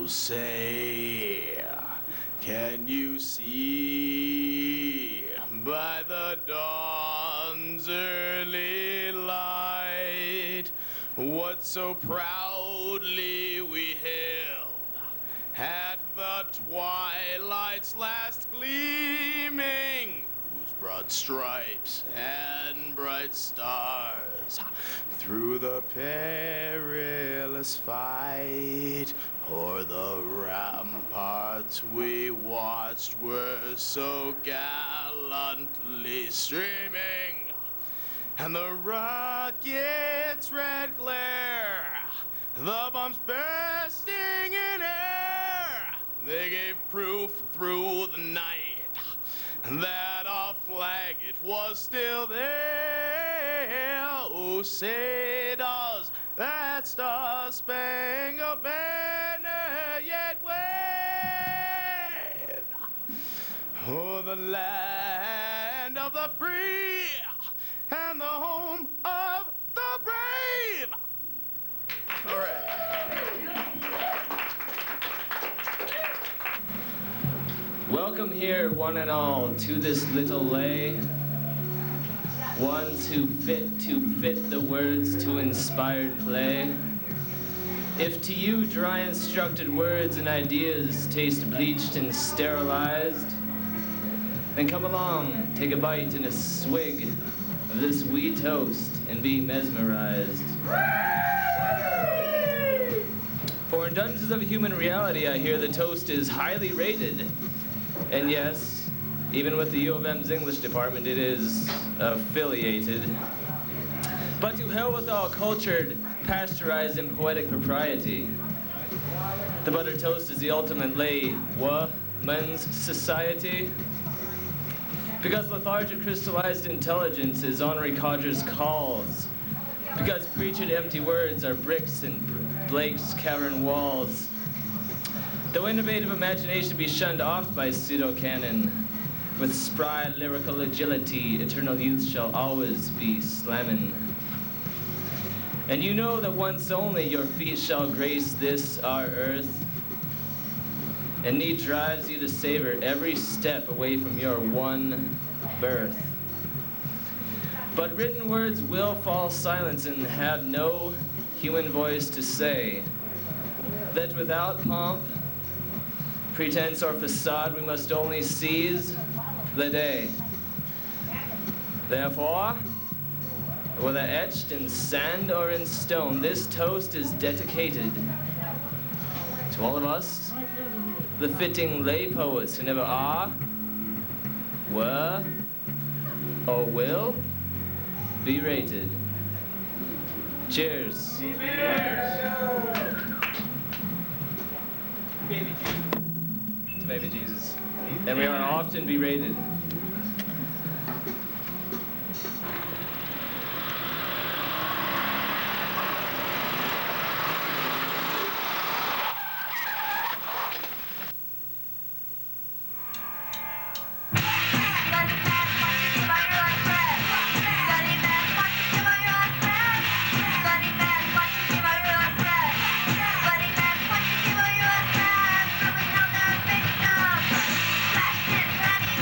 say, can you see by the dawn's early light what so proudly we hailed at the twilight's last gleaming, whose broad stripes and bright stars through the perilous fight o'er the ramparts we watched were so gallantly streaming, and the rocket's red glare, the bombs bursting in air, they gave proof through the night that our flag, it was still there. Oh, say does that star-spangled banner yet wave? Oh, the land of the free and the home of the brave. All right. Welcome here, one and all, to this little lay. Ones who fit the words to inspired play. If to you dry instructed words and ideas taste bleached and sterilized, then come along, take a bite and a swig of this wee toast and be mesmerized. For in Dungeons of Human Reality, I hear the toast is highly rated. And yes, even with the U of M's English department, it is affiliated. But to hell with all cultured, pasteurized, and poetic propriety. The buttered toast is the ultimate lay men's society. Because lethargic crystallized intelligence is Henri Codger's calls. Because preached empty words are bricks and Blake's cavern walls. Though innovative imagination be shunned oft by pseudo-canon, with spry lyrical agility, eternal youth shall always be slammin'. And you know that once only your feet shall grace this our earth, and need drives you to savor every step away from your one birth. But written words will fall silent and have no human voice to say that without pomp, pretense or facade, we must only seize the day. Therefore, whether etched in sand or in stone, this toast is dedicated to all of us, the fitting lay poets who never are, were, or will be rated. Cheers. To baby Jesus. And we are often berated. Flash it, running,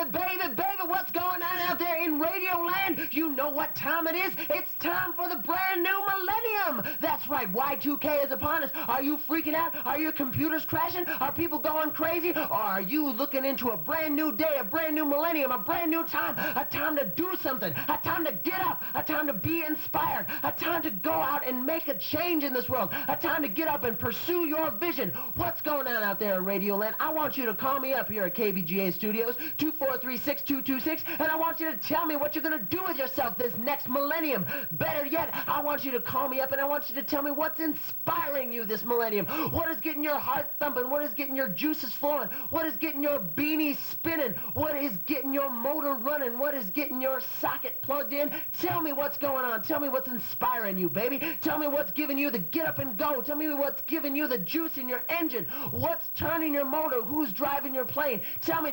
baby, what's going on out there in Radio Land? You know what time it is? It's time for the brand new millennium. That's right, Y2K is upon us. Are you freaking out? Are your computers crashing? Are people going crazy? Or are you looking into a brand new day, a brand new millennium, a brand new time, a time to do something, a time to get up, a time to be inspired, a time to go out and make a change in this world, a time to get up and pursue your vision? What's going on out there in Radio Land? I want you to call me up here at KBGA Studios, 243-6226, and I want you to tell me what you're going to do with yourself this next millennium. Better yet, I want you to call me up and I want you to tell me what's inspiring you this millennium. What is getting your heart thumping? What is getting your juices flowing? What is getting your beanie spinning? What is getting your motor running? What is getting your socket plugged in? Tell me what's going on. Tell me what's inspiring you, baby. Tell me what's giving you the get up and go. Tell me what's giving you the juice in your engine. What's turning your motor? Who's driving your plane? Tell me,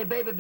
baby,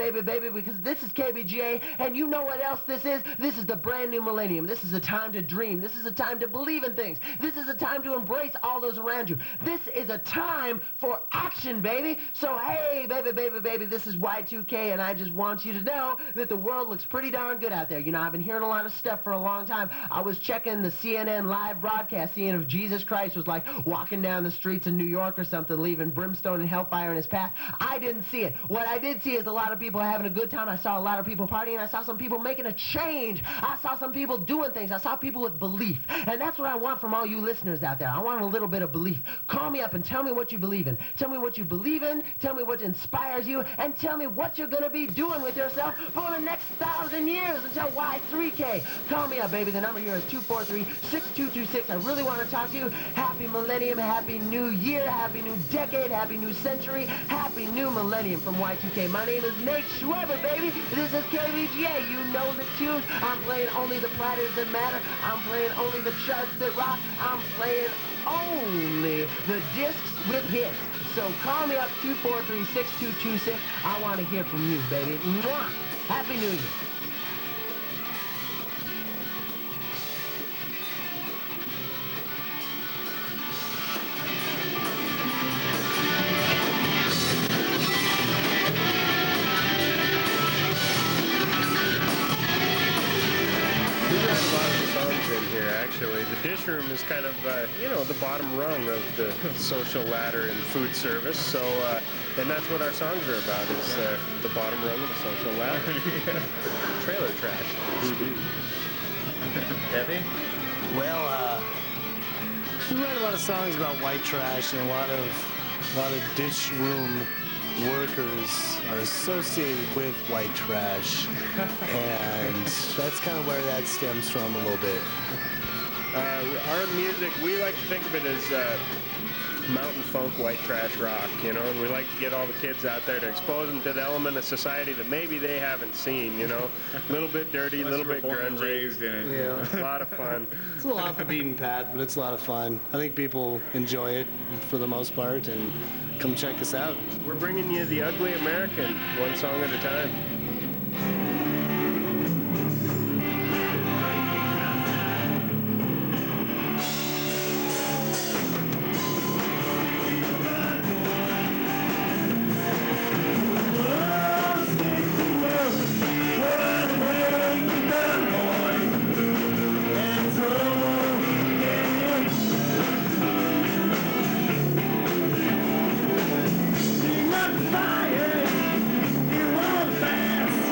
because this is KBGA, and you know what else this is? This is the brand new millennium. This is a time to dream. This is a time to believe in things. This is a time to embrace all those around you. This is a time for action, baby. So, hey, baby, this is Y2K, and I just want you to know that the world looks pretty darn good out there. You know, I've been hearing a lot of stuff for a long time. I was checking the CNN live broadcast, seeing if Jesus Christ was, like, walking down the streets in New York or something, leaving brimstone and hellfire in his path. I didn't see it. What I did see is a lot of people having a good time. I saw a lot of people partying. I saw some people making a change. I saw some people doing things. I saw people with belief. And that's what I want from all you listeners out there. I want a little bit of belief. Call me up and tell me what you believe in. Tell me what you believe in. Tell me what inspires you. And tell me what you're going to be doing with yourself for the next 1,000 years until Y3K. Call me up, baby. The number here is 243-6226. I really want to talk to you. Happy millennium. Happy new year. Happy new decade. Happy new century. Happy new millennium from Y2K. My name is Nate Schweber, baby. This is KBGA. You know the tunes. I'm playing only the platters that matter. I'm playing only the charts that rock. I'm playing only the discs with hits. So call me up, 243-6226. I want to hear from you, baby. Mwah! Happy New Year. Actually, the dish room is kind of, the bottom rung of the social ladder in food service. So, and that's what our songs are about, is the bottom rung of the social ladder. Trailer trash. Debbie? Well, we write a lot of songs about white trash, and a lot of dish room workers are associated with white trash, and that's kind of where that stems from a little bit. Our music, we like to think of it as mountain folk, white trash rock, and we like to get all the kids out there to expose them to the element of society that maybe they haven't seen, a little bit dirty, a little bit grungy. Raised in it. Yeah. A lot of fun. It's a little off the beaten path, but it's a lot of fun. I think people enjoy it for the most part, and come check us out. We're bringing you the Ugly American, one song at a time. Fire, you won't pass.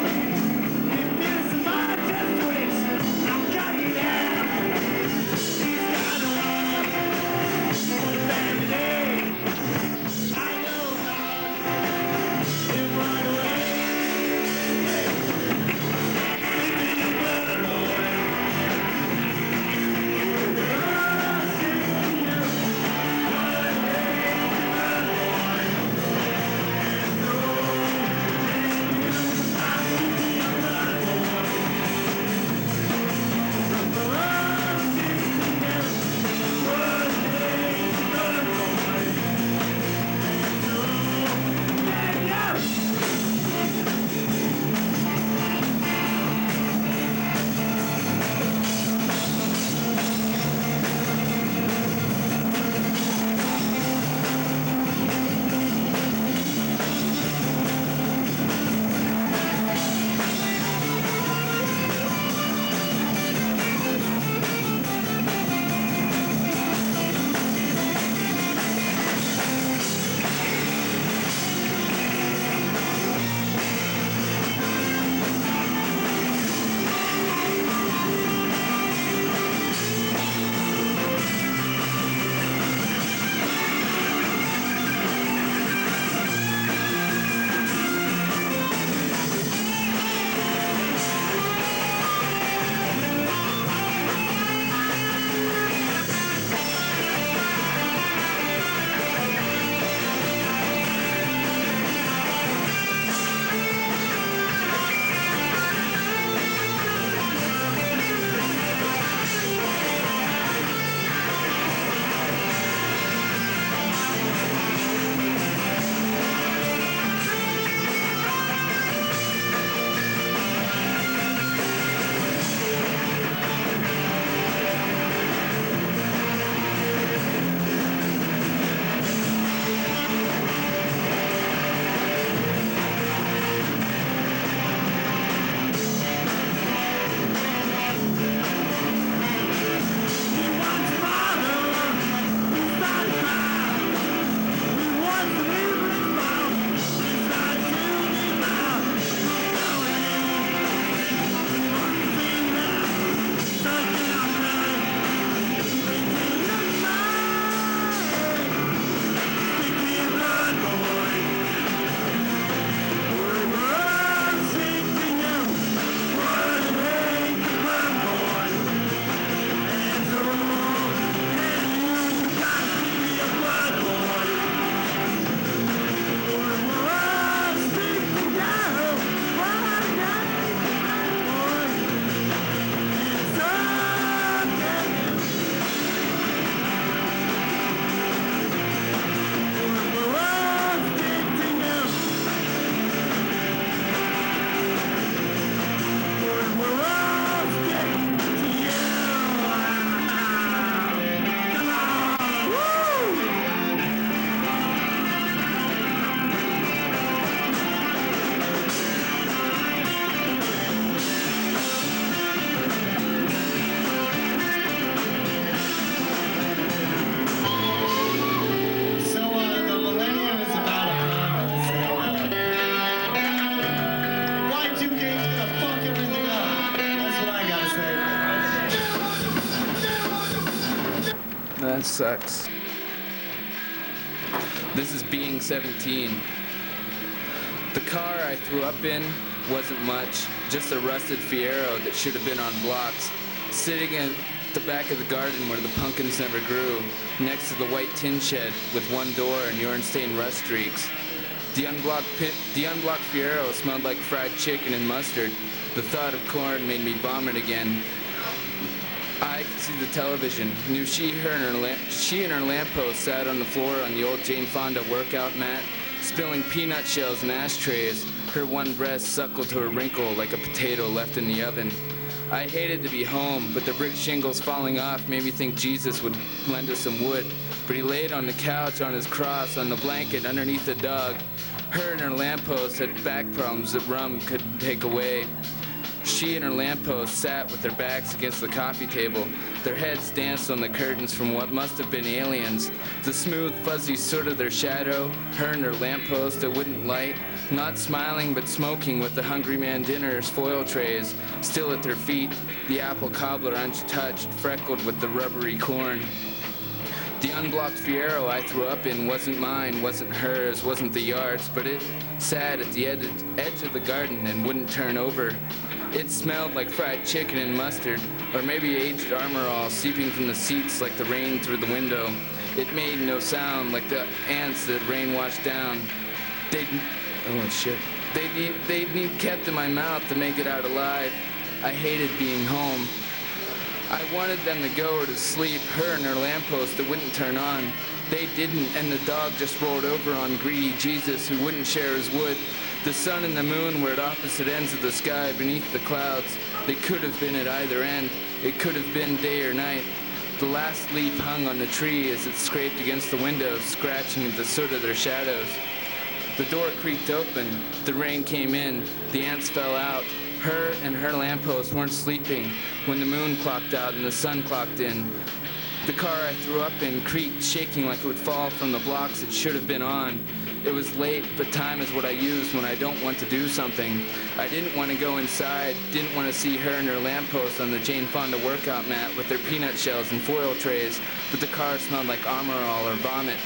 that sucks. This is being 17. The car I threw up in wasn't much, just a rusted Fiero that should have been on blocks, sitting at the back of the garden where the pumpkins never grew, next to the white tin shed with one door and urine-stained rust streaks. The unblocked Fiero smelled like fried chicken and mustard. The thought of corn made me vomit again. I could see the television, knew she and her lamppost sat on the floor on the old Jane Fonda workout mat, spilling peanut shells in ashtrays, her one breast suckled to a wrinkle like a potato left in the oven. I hated to be home, but the brick shingles falling off made me think Jesus would lend us some wood. But he laid on the couch on his cross on the blanket underneath the dog. Her and her lamppost had back problems that rum could take away. She and her lamppost sat with their backs against the coffee table. Their heads danced on the curtains from what must have been aliens. The smooth, fuzzy soot of their shadow, her and her lamppost that wouldn't light, not smiling but smoking with the Hungry Man dinner's foil trays, still at their feet, the apple cobbler untouched, freckled with the rubbery corn. The unblocked Fiero I threw up in wasn't mine, wasn't hers, wasn't the yard's, but it sat at the edge of the garden and wouldn't turn over. It smelled like fried chicken and mustard, or maybe aged Armor All seeping from the seats like the rain through the window. It made no sound like the ants that rain washed down. They'd need kept in my mouth to make it out alive. I hated being home. I wanted them to go or to sleep, her and her lamppost that wouldn't turn on. They didn't, and the dog just rolled over on greedy Jesus who wouldn't share his wood. The sun and the moon were at opposite ends of the sky beneath the clouds. They could have been at either end. It could have been day or night. The last leaf hung on the tree as it scraped against the windows, scratching at the soot of their shadows. The door creaked open. The rain came in. The ants fell out. Her and her lamppost weren't sleeping when the moon clocked out and the sun clocked in. The car I threw up in creaked, shaking like it would fall from the blocks it should have been on. It was late, but time is what I use when I don't want to do something. I didn't want to go inside, didn't want to see her and her lamppost on the Jane Fonda workout mat with their peanut shells and foil trays, but the car smelled like Armor All or vomit.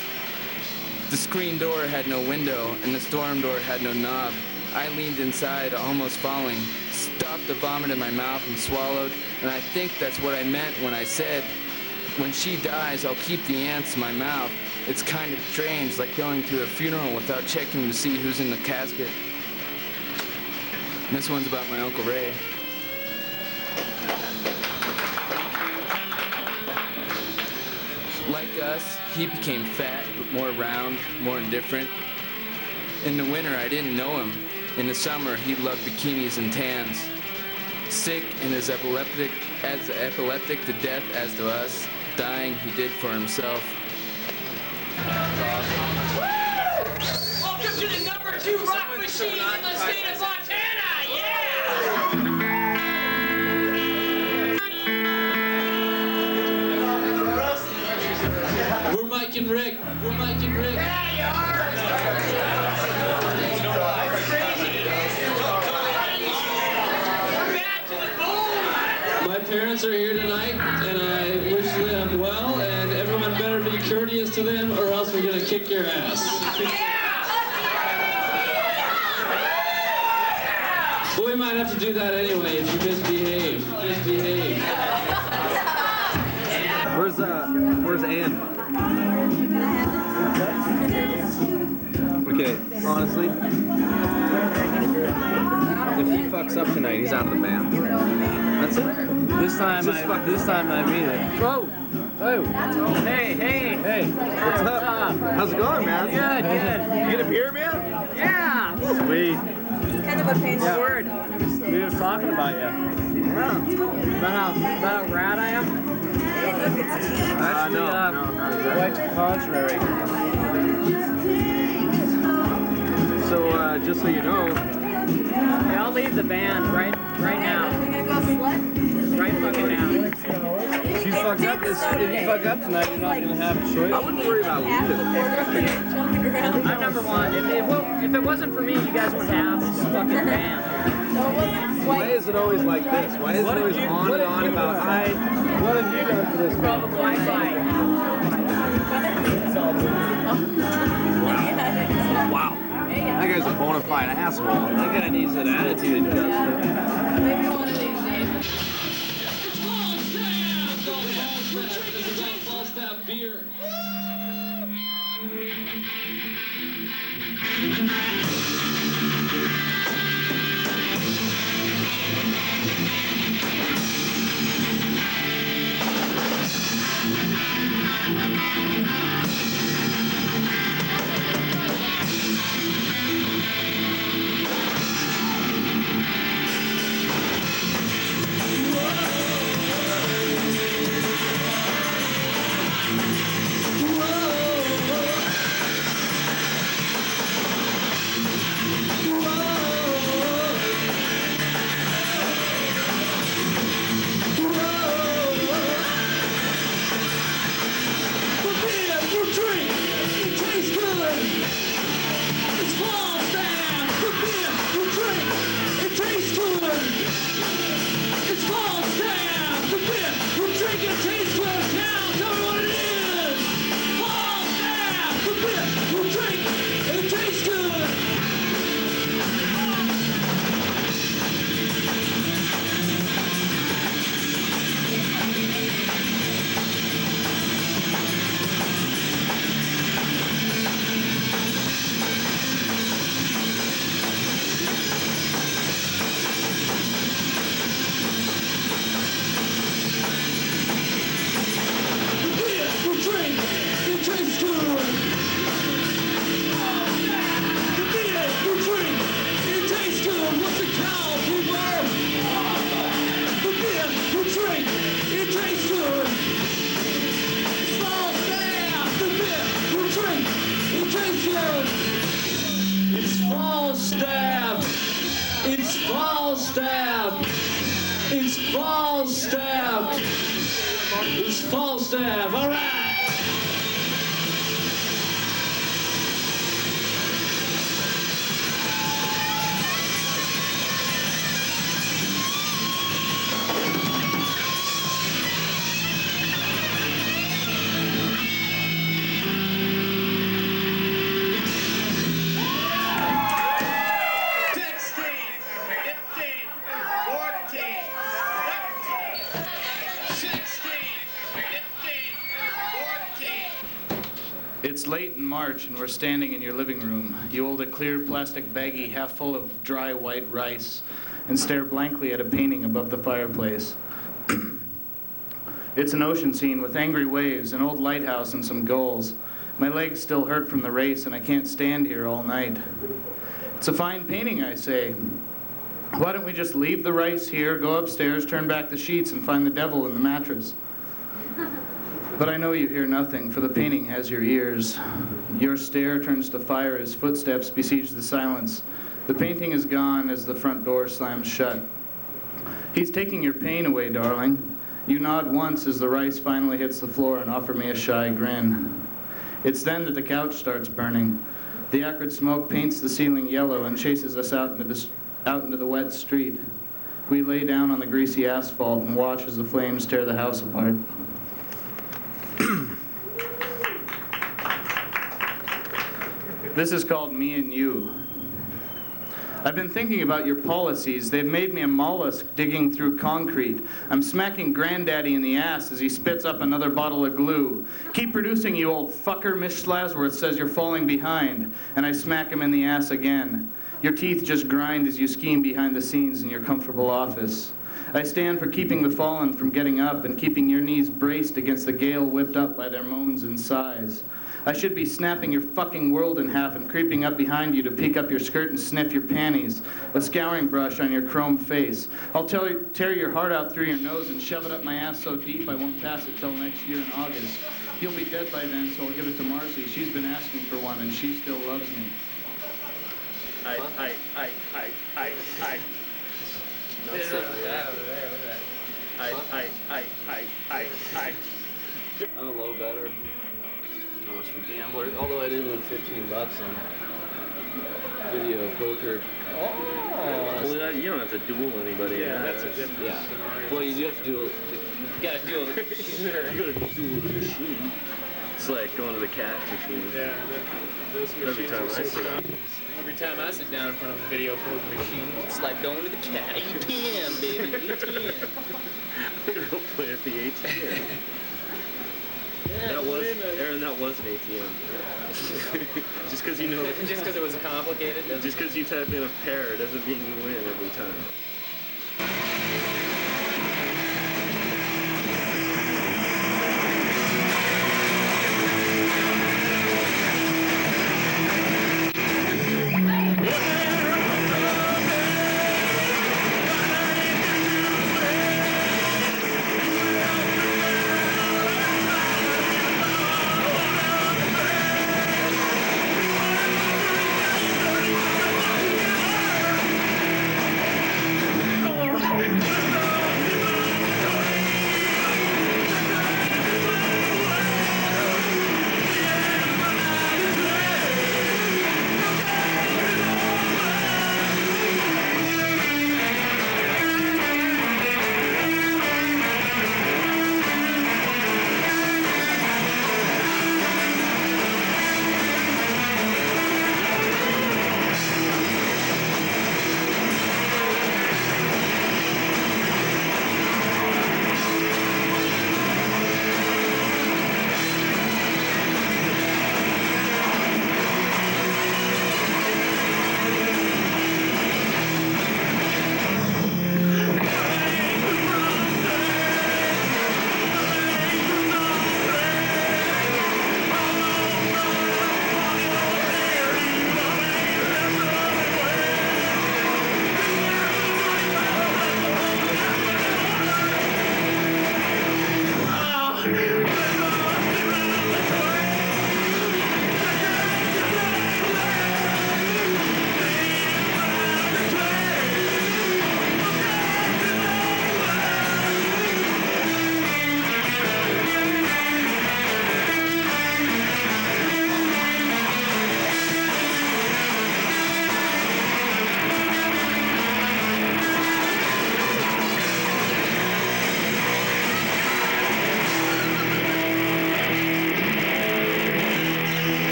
The screen door had no window, and the storm door had no knob. I leaned inside, almost falling, stopped the vomit in my mouth and swallowed, and I think that's what I meant when I said, when she dies, I'll keep the ants in my mouth. It's kind of strange, like going to a funeral without checking to see who's in the casket. And this one's about my Uncle Ray. Like us, he became fat, but more round, more indifferent. In the winter, I didn't know him. In the summer, he loved bikinis and tans. Sick and as epileptic to death as to us, dying he did for himself. Welcome to the #2 rock machine in the state of Montana! Yeah! We're Mike and Rick. We're Mike and Rick. Yeah, you are! My parents are here tonight, and I wish them well, and everyone better be courteous to them, or else we're gonna kick your ass. But we might have to do that anyway if you misbehave. Misbehave. Where's Ann? Okay, honestly, if he fucks up tonight, he's out of the band. That's it. This time I mean it. Whoa! Oh! Hey! What's up? How's it going, man? Good. You get a beer, man? Yeah. Sweet. Kind of a painful word. We were talking about you. Yeah. About how rad I am? No, not exactly. Quite the contrary. So, just so you know, Hey, I'll leave the band right now. Right fucking now. If you fuck up tonight, you're not gonna have a choice. I wouldn't worry about leaving. I'm number one. If it wasn't for me, you guys wouldn't have this fucking band. Why is it always like this? Why is it always on and on about What have you done for this? Wi-Fi. Wow. That guy's a bona fide asshole. That guy needs an attitude adjustment. Maybe one of these days. Falstaff beer. Falstaff, all right. It's late in March and we're standing in your living room. You hold a clear plastic baggie half full of dry white rice and stare blankly at a painting above the fireplace. It's an ocean scene with angry waves, an old lighthouse and some gulls. My legs still hurt from the race and I can't stand here all night. It's a fine painting, I say. Why don't we just leave the rice here, go upstairs, turn back the sheets and find the devil in the mattress? But I know you hear nothing, for the painting has your ears. Your stare turns to fire as footsteps besiege the silence. The painting is gone as the front door slams shut. He's taking your pain away, darling. You nod once as the rice finally hits the floor and offer me a shy grin. It's then that the couch starts burning. The acrid smoke paints the ceiling yellow and chases us out into the wet street. We lay down on the greasy asphalt and watch as the flames tear the house apart. This is called Me and You. I've been thinking about your policies. They've made me a mollusk digging through concrete. I'm smacking Granddaddy in the ass as he spits up another bottle of glue. Keep producing, you old fucker, Miss Schlazworth says you're falling behind. And I smack him in the ass again. Your teeth just grind as you scheme behind the scenes in your comfortable office. I stand for keeping the fallen from getting up and keeping your knees braced against the gale whipped up by their moans and sighs. I should be snapping your fucking world in half and creeping up behind you to peek up your skirt and sniff your panties, a scouring brush on your chrome face. I'll tear your heart out through your nose and shove it up my ass so deep I won't pass it till next year in August. You'll be dead by then, so I'll give it to Marcy. She's been asking for one and she still loves me. I. I'm a low better. How much for gambler? Although I did win $15 on video poker. Oh, well, you don't have to duel anybody. Yeah, that's a different scenario. Well, you do have to duel. You gotta duel the computer. You gotta duel the machine. It's like going to the cash machine. Yeah, those Every time I sit down. Every time I sit down in front of a video poker machine, it's like going to the cat. ATM, baby, ATM. Go play at the ATM. Aaron, that was an ATM. Just because you know. Just because it was complicated. Just because you type in a pair doesn't mean you win every time.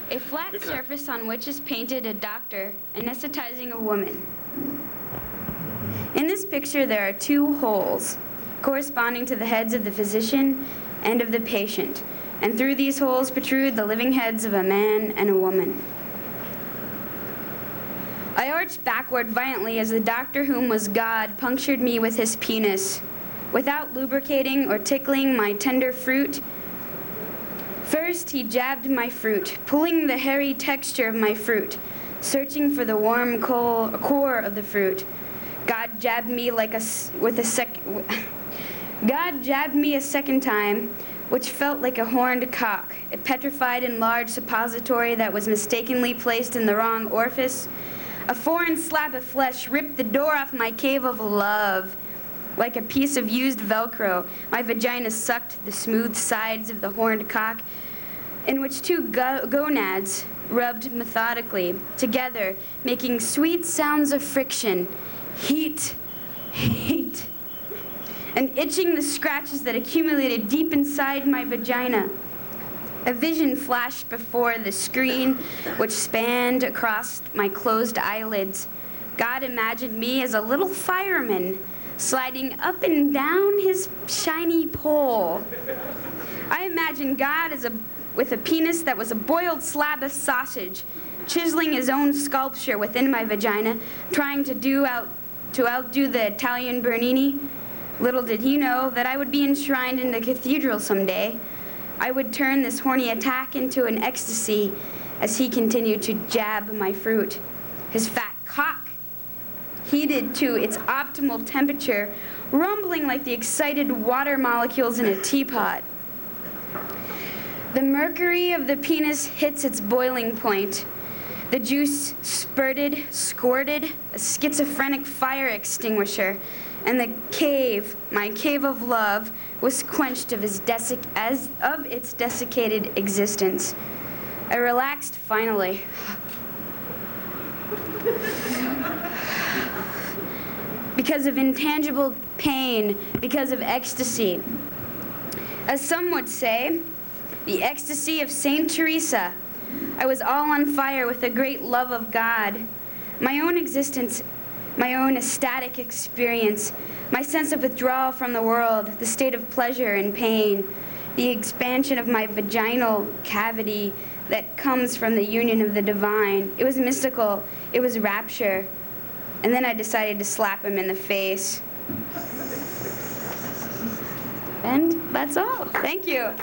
A flat surface on which is painted a doctor anesthetizing a woman. In this picture there are two holes corresponding to the heads of the physician and of the patient, and through these holes protrude the living heads of a man and a woman. I arched backward violently as the doctor, whom was God, punctured me with his penis. Without lubricating or tickling my tender fruit, first he jabbed my fruit, pulling the hairy texture of my fruit, searching for the warm core of the fruit. God jabbed me God jabbed me a second time, which felt like a horned cock, a petrified and large suppository that was mistakenly placed in the wrong orifice. A foreign slab of flesh ripped the door off my cave of love. Like a piece of used Velcro, my vagina sucked the smooth sides of the horned cock, in which two gonads rubbed methodically together, making sweet sounds of friction, heat, heat, and itching the scratches that accumulated deep inside my vagina. A vision flashed before the screen which spanned across my closed eyelids. God imagined me as a little fireman sliding up and down his shiny pole. I imagined God with a penis that was a boiled slab of sausage, chiseling his own sculpture within my vagina, trying to outdo the Italian Bernini. Little did he know that I would be enshrined in the cathedral someday. I would turn this horny attack into an ecstasy as he continued to jab my fruit. His fat cock, heated to its optimal temperature, rumbling like the excited water molecules in a teapot. The mercury of the penis hits its boiling point. The juice spurted, squirted, a schizophrenic fire extinguisher, and the cave, my cave of love, was quenched of its desiccated existence. I relaxed finally. because of intangible pain, because of ecstasy. As some would say, the ecstasy of Saint Teresa. I was all on fire with a great love of God. My own existence, my own ecstatic experience, my sense of withdrawal from the world, the state of pleasure and pain, the expansion of my vaginal cavity that comes from the union of the divine. It was mystical, it was rapture. And then I decided to slap him in the face. And that's all. Thank you.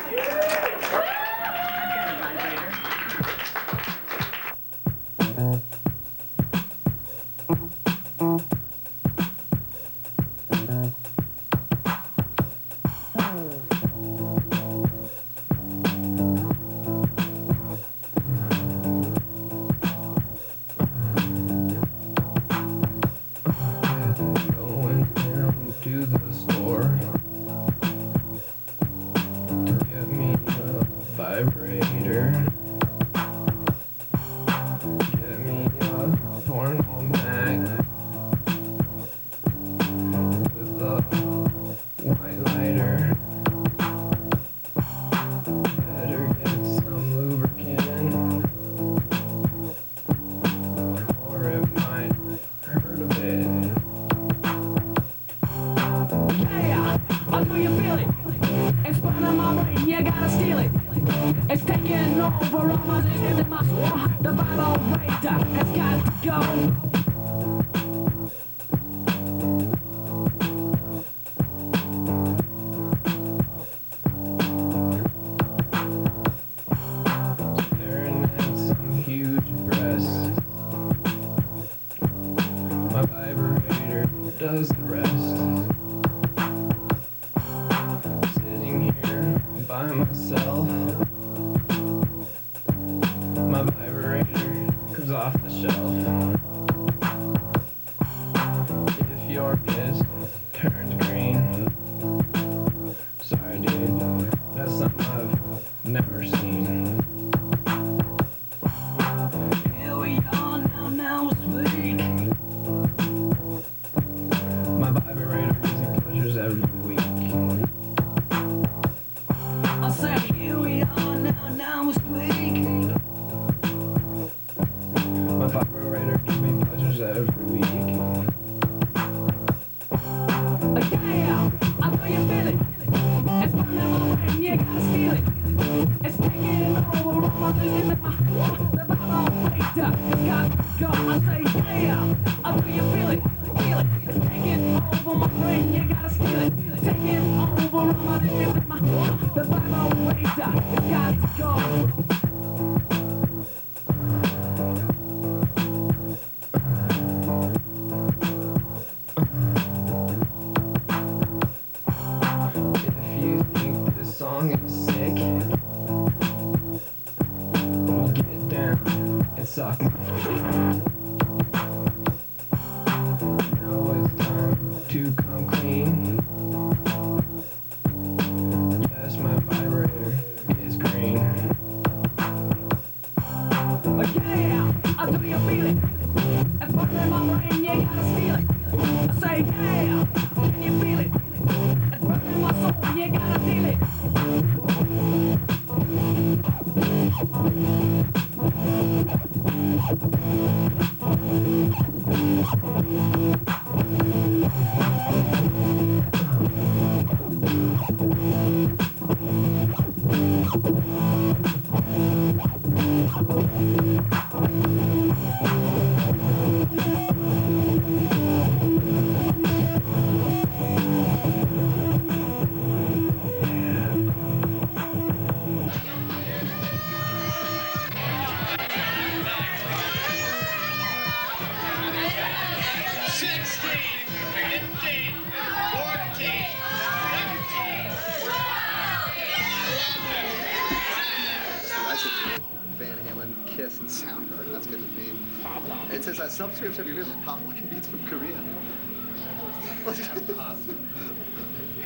It says subscription of your music, pop locking beats from Korea.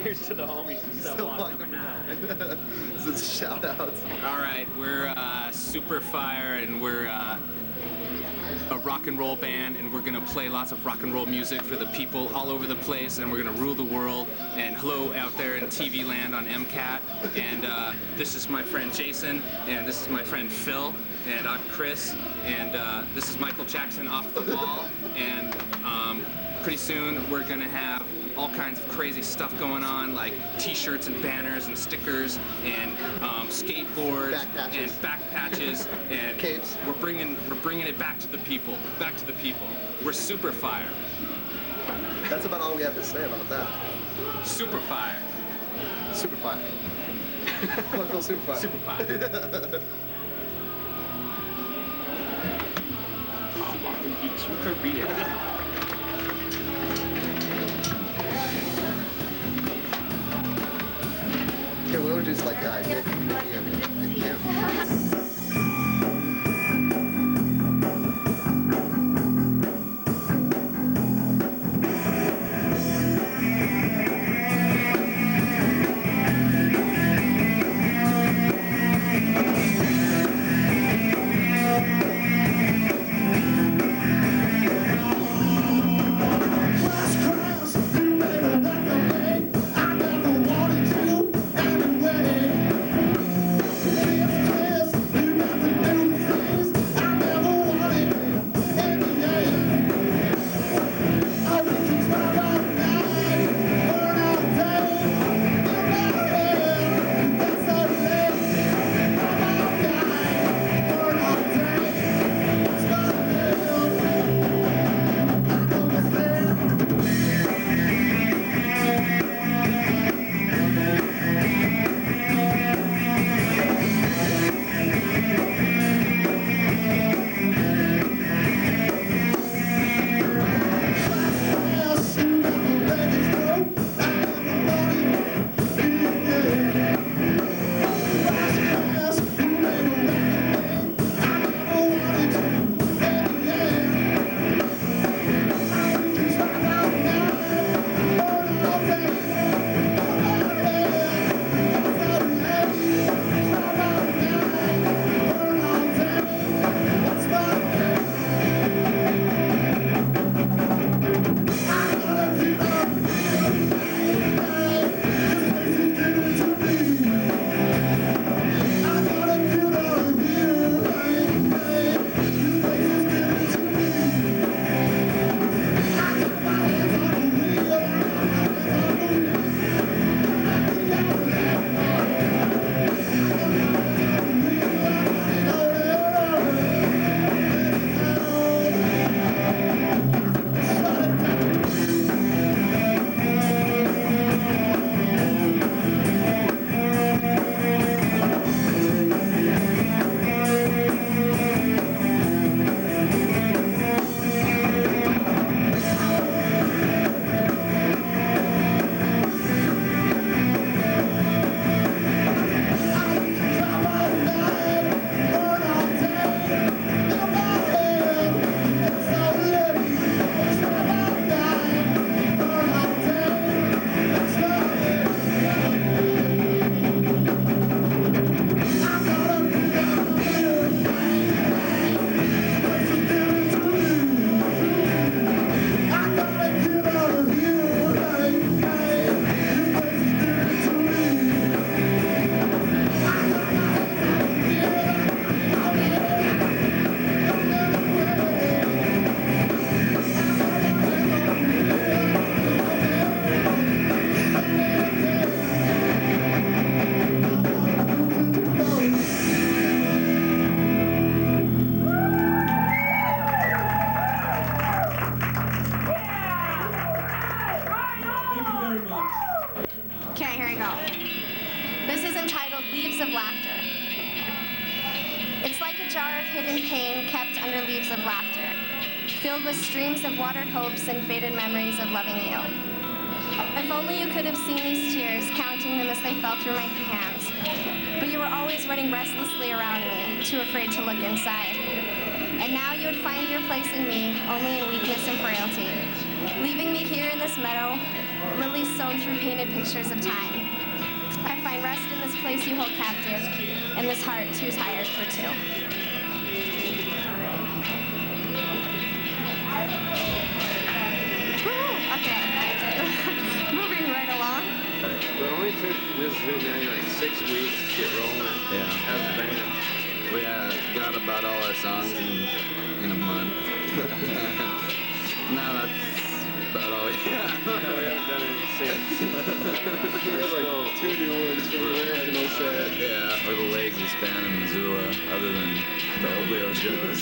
Here's to the homies who still walk number 9. So it's shout outs. All right, we're Super Fire and we're a rock and roll band, and we're gonna play lots of rock and roll music for the people all over the place, and we're gonna rule the world. And hello out there in TV land on MCAT. And this is my friend Jason, and this is my friend Phil, and I'm Chris, and this is Michael Jackson Off the Wall. And pretty soon we're gonna have all kinds of crazy stuff going on, like T-shirts and banners and stickers and skateboards and back patches and capes. We're bringing it back to the people. Back to the people. We're super fire. That's about all we have to say about that. Super fire. Super fire. Come on, Phil, super fire. Super fire. Korea. Okay, we'll introduce like Nick and Kim. Leaves of Laughter. It's like a jar of hidden pain kept under leaves of laughter, filled with streams of watered hopes and faded memories of loving you. If only you could have seen these tears, counting them as they fell through my hands. But you were always running restlessly around me, too afraid to look inside. And now you would find your place in me only in weakness and frailty, leaving me here in this meadow, lilies sown through painted pictures of time. I find rest in this place you hold captive, and this heart too tired for two. Okay. Moving right along. It only took Mississippi Nanny like 6 weeks to get rolling as a band. We got about all our songs in a month. Now that's about all we got. We haven't done it since. There's like 2 new ones from the original set. Yeah, we're the laziest band in Missoula, other than probably our Joes.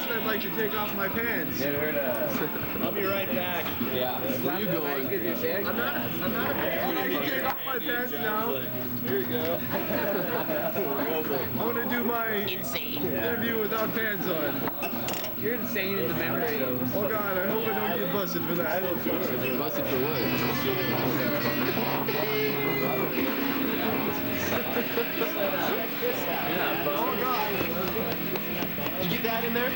I'd like to take off my pants. I'll be right back. Yeah. Where you going? I'm not a fan. I can take off my pants now. Here you go. I want to do my interview without pants on. You're insane in the memory. Oh God, I hope I don't get busted for that. Busted for what? Oh God. You get that in there?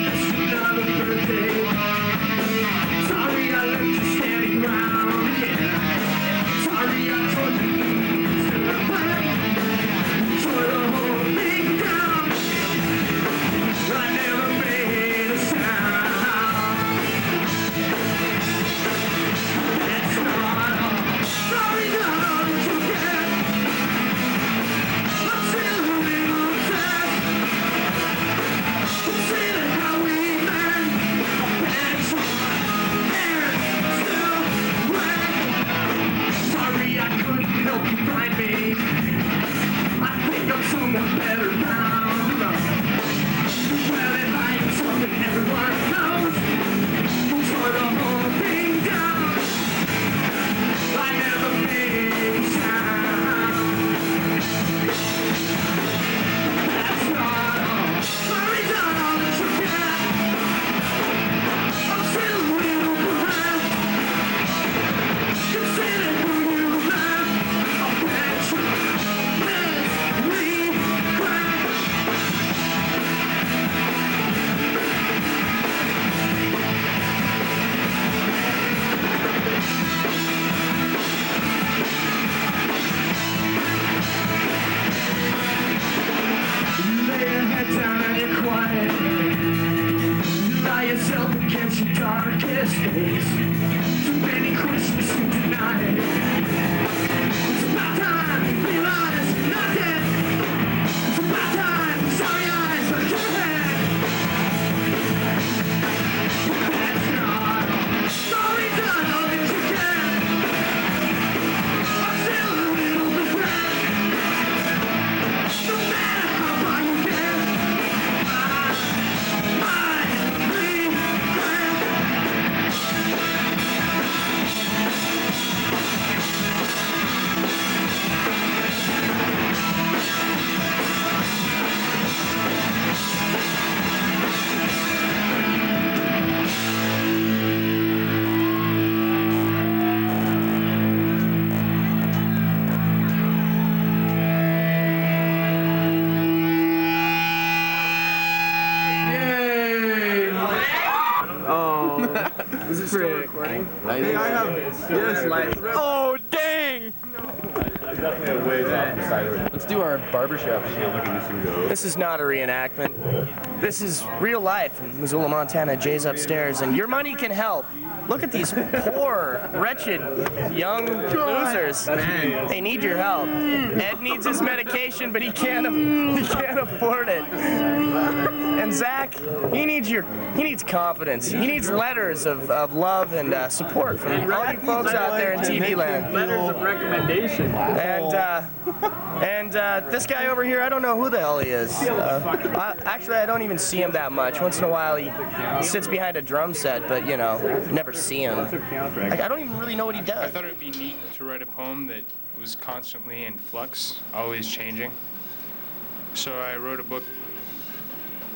It's not a birthday. someone better now. Well, if I am something everyone knows, we'll tore the whole thing down. I never made a sound. That's not all. Sorry, not all that you get. I'm still a little behind. Consider who you love. I'll bet you miss me cry. You lay your head down and you're quiet. You lie yourself against your darkest days. Too many questions to deny it. It's about time you realize you're not dead. It's about time sorry eyes on your head. That's not all. Sorry, done all that you can. I'm still a little depressed. No matter how far you get, I Oh, is it still recording? Hey, I have yes, light. Oh, dang! I'm definitely a ways off the side of it. Let's do our barbershop. Yeah, look at this thing go. This is not a reenactment. This is real life in Missoula, Montana. Jay's upstairs, and your money can help. Look at these poor, wretched, young losers. Man. They need your help. Ed needs his medication, but he can't afford it. And Zach, he needs confidence. He needs letters of love and support from all you folks out there in TV land. Letters of recommendation. And this guy over here, I don't know who the hell he is. Actually, I don't even see him that much. Once in a while, he sits behind a drum set, but you know, never see him. I don't even really know what he does. I thought it would be neat to write a poem that was constantly in flux, always changing. So I wrote a book.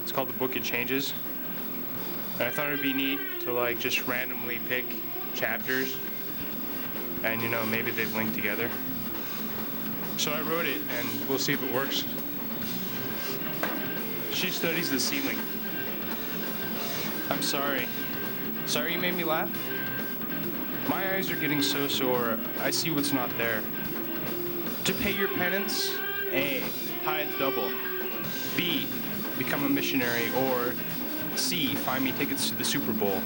It's called The Book It Changes. And I thought it would be neat to like just randomly pick chapters and you know, maybe they've linked together. So I wrote it and we'll see if it works. She studies the ceiling. I'm sorry. Sorry you made me laugh? My eyes are getting so sore, I see what's not there. To pay your penance, A, hide double. B, become a missionary, or C, find me tickets to the Super Bowl.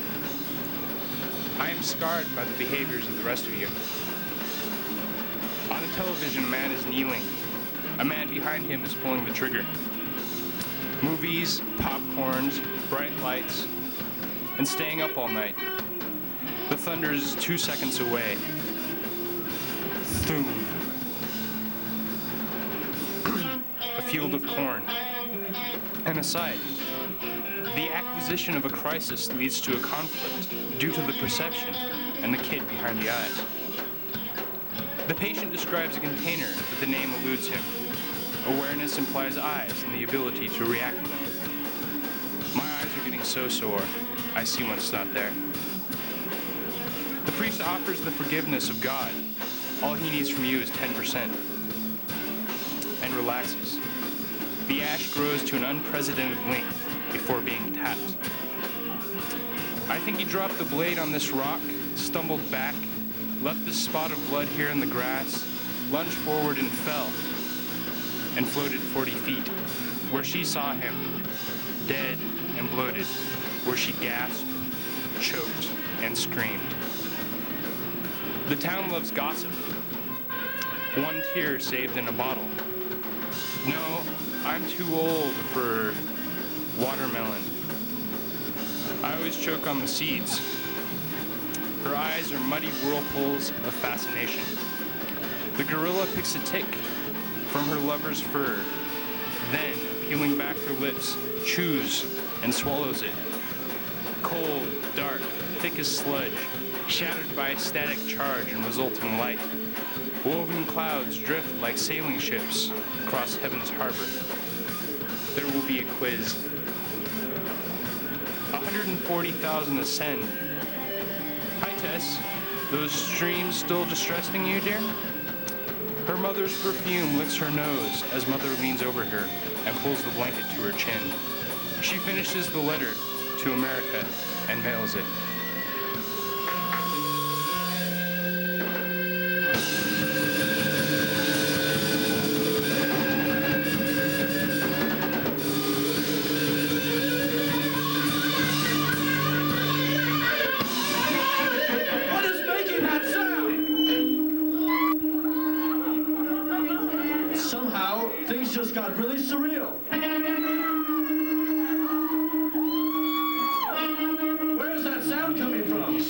I am scarred by the behaviors of the rest of you. On the television, a man is kneeling. A man behind him is pulling the trigger. Movies, popcorns, bright lights, and staying up all night. The thunder is 2 seconds away. Thoom. A field of corn. An aside. The acquisition of a crisis leads to a conflict due to the perception and the kid behind the eyes. The patient describes a container, but the name eludes him. Awareness implies eyes and the ability to react to them. My eyes are getting so sore, I see what's not there. The priest offers the forgiveness of God. All he needs from you is 10%. And relaxes. The ash grows to an unprecedented length before being tapped. I think he dropped the blade on this rock, stumbled back, left this spot of blood here in the grass, lunged forward and fell, and floated 40 feet, where she saw him, dead and bloated, where she gasped, choked, and screamed. The town loves gossip. One tear saved in a bottle. No, I'm too old for watermelon. I always choke on the seeds. Her eyes are muddy whirlpools of fascination. The gorilla picks a tick from her lover's fur Then, peeling back her lips, chews and swallows it. Cold, dark, thick as sludge, shattered by a static charge and resulting light. Woven clouds drift like sailing ships across heaven's harbor. There will be a quiz. 140,000 ascend. Hi, Tess. Those streams still distressing you, dear? Her mother's perfume licks her nose as Mother leans over her and pulls the blanket to her chin. She finishes the letter to America and mails it. What is making that sound? Somehow, things just got really surreal. Where's that sound coming from?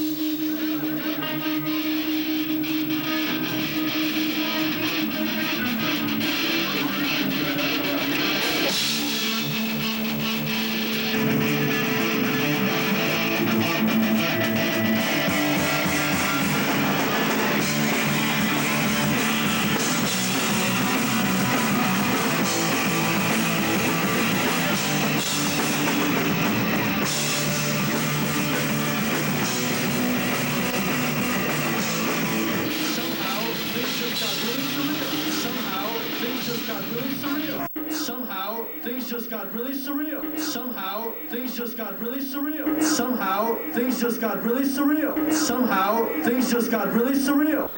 Somehow, things just got really surreal. Somehow, things just got really surreal. Somehow, things just got really surreal. Somehow, things just got really surreal. Somehow, things just got really surreal.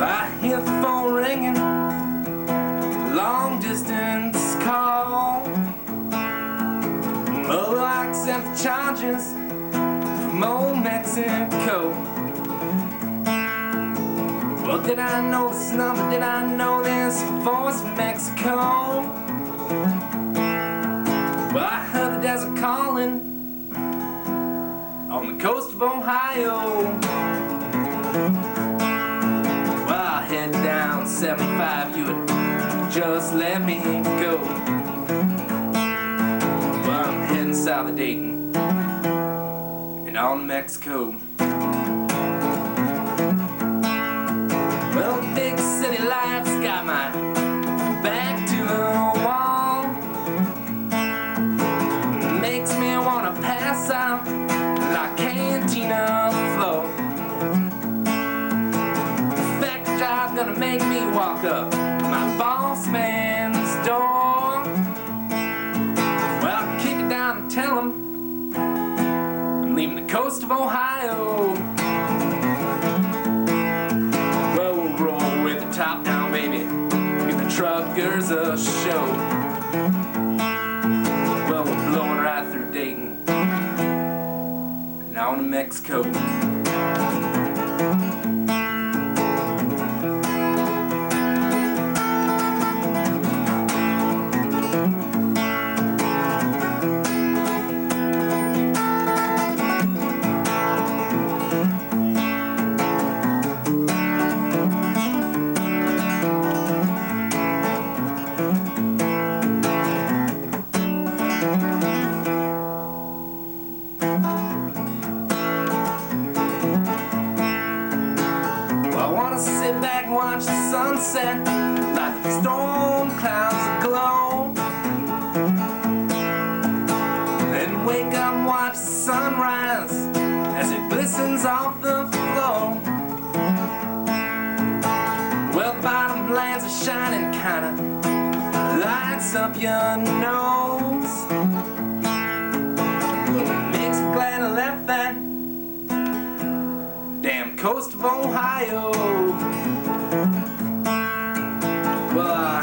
I hear the phone ringing, long distance call. Oh, I accept the charges from old Mexico. Well, did I know this number? Did I know this voice from Mexico? Well, I heard the desert calling on the coast of Ohio. Well, I'll head down 75, you would just let me go. Well, I'm heading south of Dayton and on to Mexico. Well, big city life's got my back to the wall. Makes me wanna pass out like cantina floor. Job's gonna make me walk up my boss man's door. Well, I'll kick it down and tell him I'm leaving the coast of Ohio. Well, we'll roll with the top down, baby, give the truckers a show. Well, we're blowing right through Dayton and on to Mexico. Sit back and watch the sunset like the storm clouds aglow. Then wake up and watch the sunrise as it glistens off the floor. Well, bottom lands are shining, kinda lights up your nose. Makes me glad I left that damn coast of Ohio. Well, I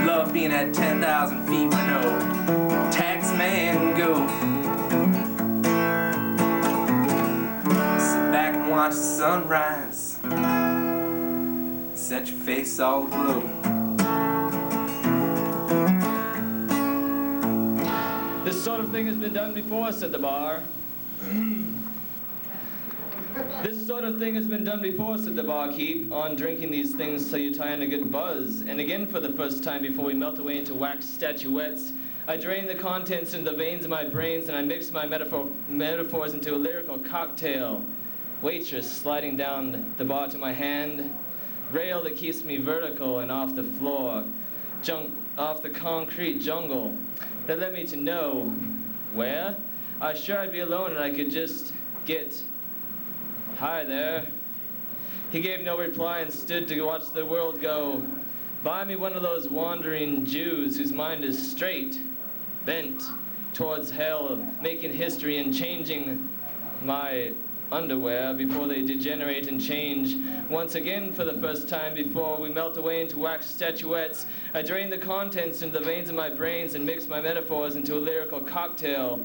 love being at 10,000 feet with no tax man sunrise. Set your face all aglow. This sort of thing has been done before, said the bar. This sort of thing has been done before, said the barkeep, on drinking these things till you tie in a good buzz. And again for the first time before we melt away into wax statuettes, I drain the contents into the veins of my brains and I mix my metaphors into a lyrical cocktail. Waitress sliding down the bar to my hand. Rail that keeps me vertical and off the floor. Off the concrete jungle that led me to know where? I was sure I'd be alone and I could just get, hi there. He gave no reply and stood to watch the world go. Buy me one of those wandering Jews whose mind is straight, bent towards hell, making history and changing my underwear before they degenerate and change. Once again, for the first time before we melt away into wax statuettes, I drain the contents into the veins of my brains and mix my metaphors into a lyrical cocktail.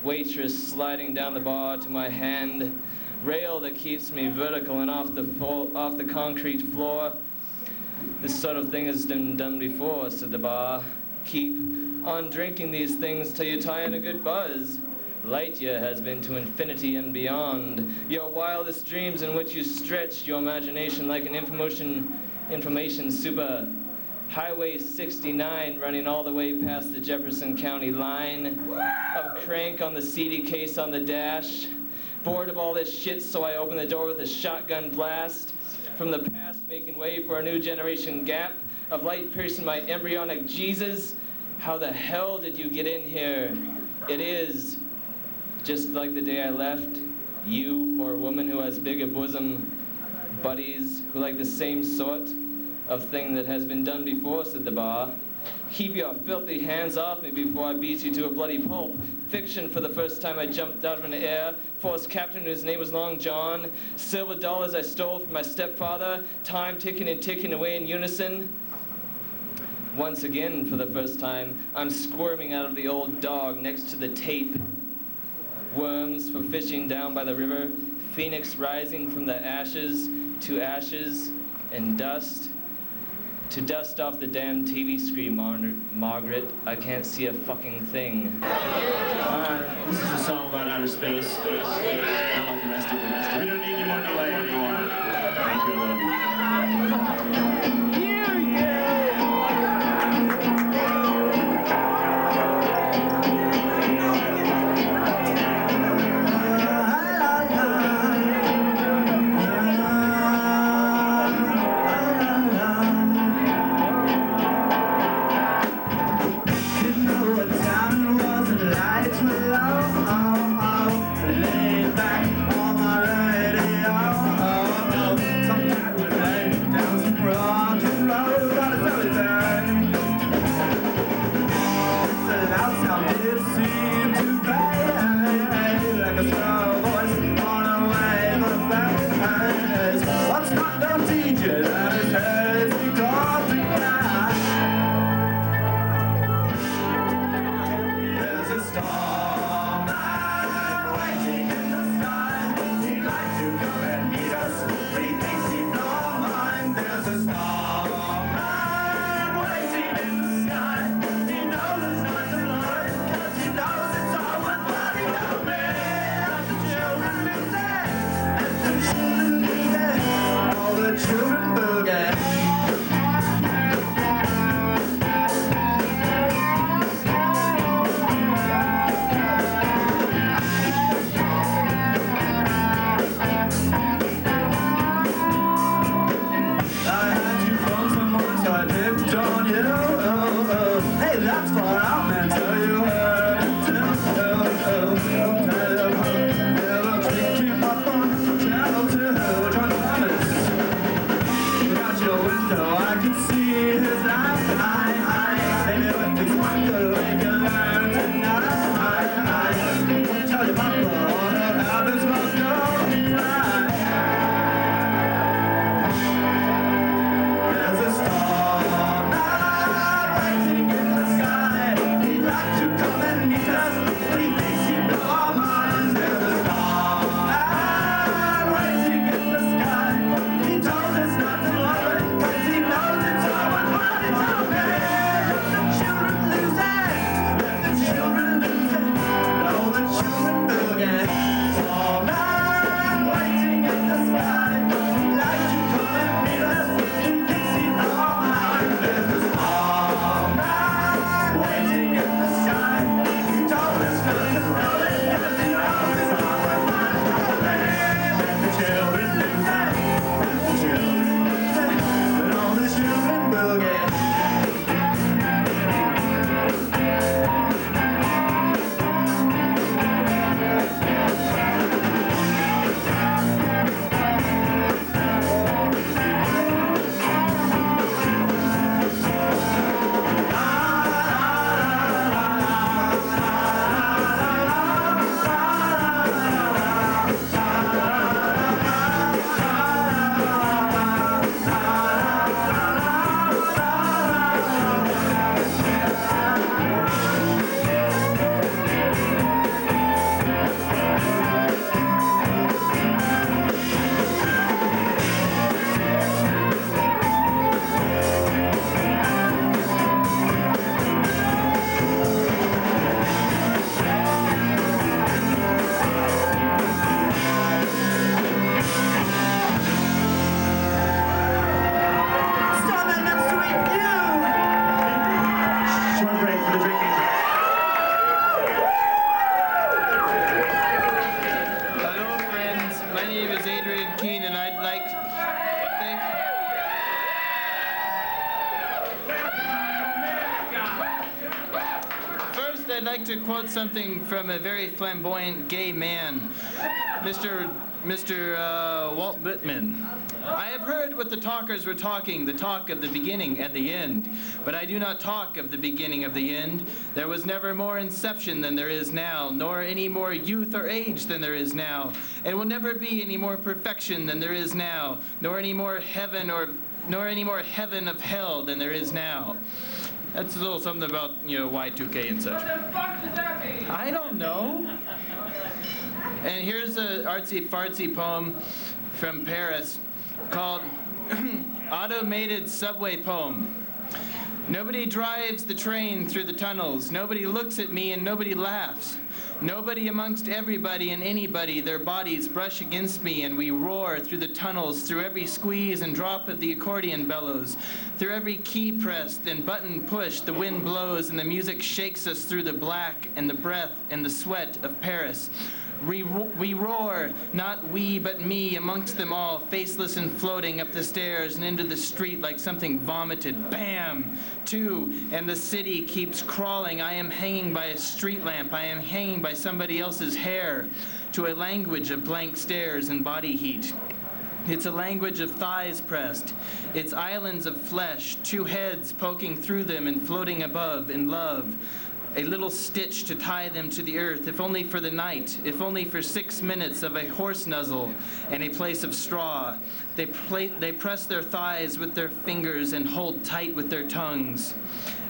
Waitress sliding down the bar to my hand. Rail that keeps me vertical and off the concrete floor. This sort of thing has been done before, said the bar. Keep on drinking these things till you tie in a good buzz. Lightyear has been to infinity and beyond. Your wildest dreams in which you stretched your imagination like an information super. Highway 69 running all the way past the Jefferson County line. A crank on the CD case on the dash. Bored of all this shit, so I open the door with a shotgun blast. From the past making way for a new generation gap of light piercing my embryonic Jesus. How the hell did you get in here? It is just like the day I left, you for a woman who has big a bosom, buddies who like the same sort of thing that has been done before, said the bar. Keep your filthy hands off me before I beat you to a bloody pulp. Fiction for the first time I jumped out of an air. Force captain whose name was Long John. Silver dollars I stole from my stepfather. Time ticking and ticking away in unison. Once again, for the first time, I'm squirming out of the old dog next to the tape. Worms for fishing down by the river, phoenix rising from the ashes to ashes and dust, to dust off the damn TV screen, Margaret. I can't see a fucking thing. This is a song about outer space. Not like domestic. We don't need any more delay anymore. Thank you, I love you. Rock like to quote something from a very flamboyant gay man, Mr. Walt Whitman. I have heard what the talkers were talking, the talk of the beginning and the end. But I do not talk of the beginning of the end. There was never more inception than there is now, nor any more youth or age than there is now, and will never be any more perfection than there is now, nor any more heaven of hell than there is now. That's a little something about, you know, Y2K and such. What the fuck does that mean? I don't know. And here's an artsy-fartsy poem from Paris called Automated Subway Poem. Nobody drives the train through the tunnels. Nobody looks at me and nobody laughs. Nobody amongst everybody and anybody, their bodies brush against me and we roar through the tunnels, through every squeeze and drop of the accordion bellows. Through every key pressed and button pushed, the wind blows and the music shakes us through the black and the breath and the sweat of Paris. We roar, not we but me, amongst them all, faceless and floating up the stairs and into the street like something vomited. Bam! Two, and the city keeps crawling. I am hanging by a street lamp. I am hanging by somebody else's hair to a language of blank stares and body heat. It's a language of thighs pressed. It's islands of flesh, two heads poking through them and floating above in love. A little stitch to tie them to the earth, if only for the night, if only for 6 minutes of a horse nuzzle and a place of straw. They press their thighs with their fingers and hold tight with their tongues.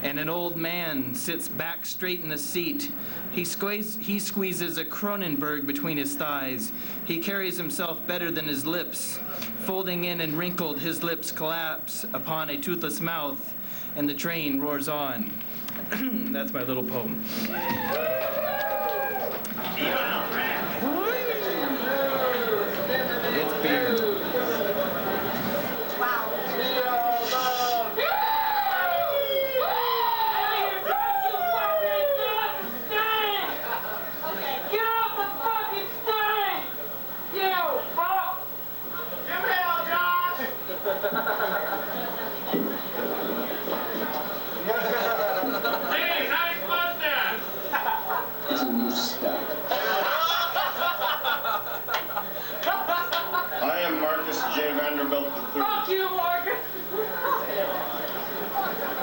And an old man sits back straight in a seat. He squeezes a Kronenberg between his thighs. He carries himself better than his lips. Folding in and wrinkled, his lips collapse upon a toothless mouth, and the train roars on. That's my little poem. It's beer.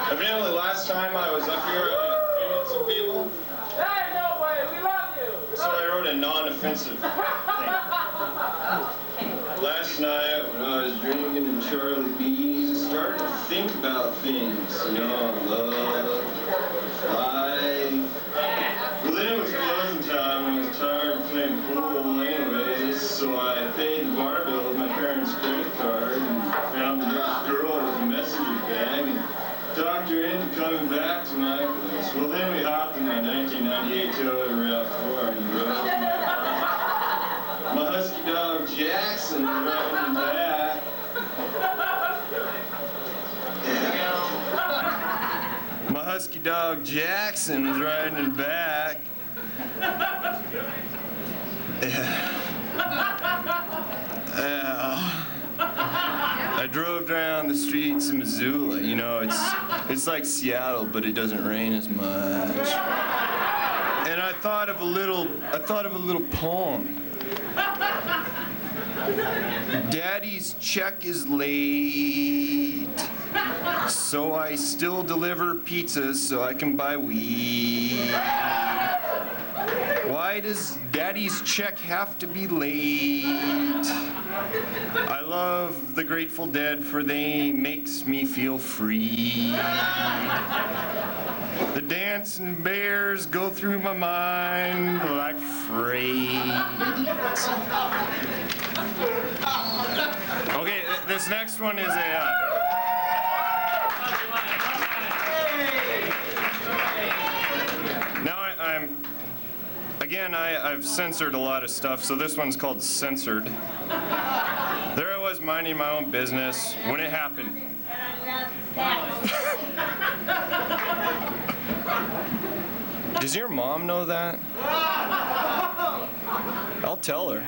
Evidently, last time I was up here, I offended some people. Hey, no way, we love you. So I wrote a non-offensive thing. Last night, when I was drinking in Charlie B's, I started to think about things, you know, love, life. Well, then it was closing time, and I was tired of playing pool anyways, so I paid the bar bill with my parents' credit card and found the next girl with a messenger bag and talked her into coming back to my place. Well, then we hopped in my 1998 Toyota RAV4 and drove. My husky dog Jackson was riding back. My husky dog Jackson was riding in back. I drove down the streets of Missoula. You know, it's like Seattle, but it doesn't rain as much. And I thought of a little poem. Daddy's check is late, so I still deliver pizzas so I can buy weed. Why does Daddy's check have to be late? I love the Grateful Dead, for they makes me feel free. The dancing bears go through my mind like freight. Okay, this next one is a... Now I'm... Again, I've censored a lot of stuff, so this one's called Censored. There I was minding my own business when it happened. Does your mom know that? I'll tell her.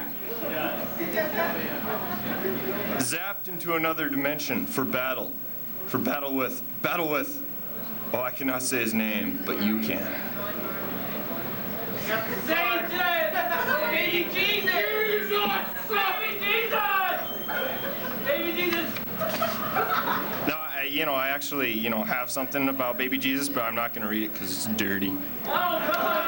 Zapped into another dimension for battle. For battle with, oh, I cannot say his name, but you can. Baby Jesus! Baby Jesus! No, I actually, have something about baby Jesus, but I'm not going to read it because it's dirty. Oh, come on!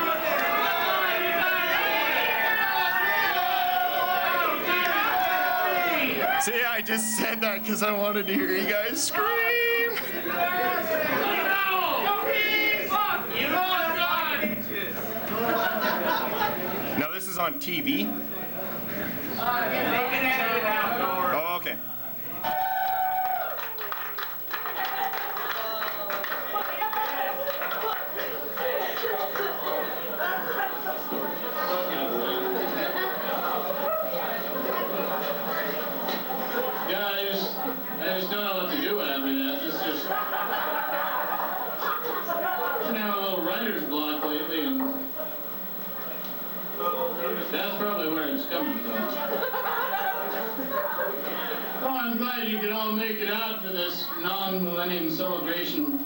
See, I just said that because I wanted to hear you guys scream. Now this is on TV. Oh, okay. I just don't know what to do after that. It's just been having a little writer's block lately, and that's probably where it's coming from. Well, I'm glad you could all make it out to this non-millennium celebration.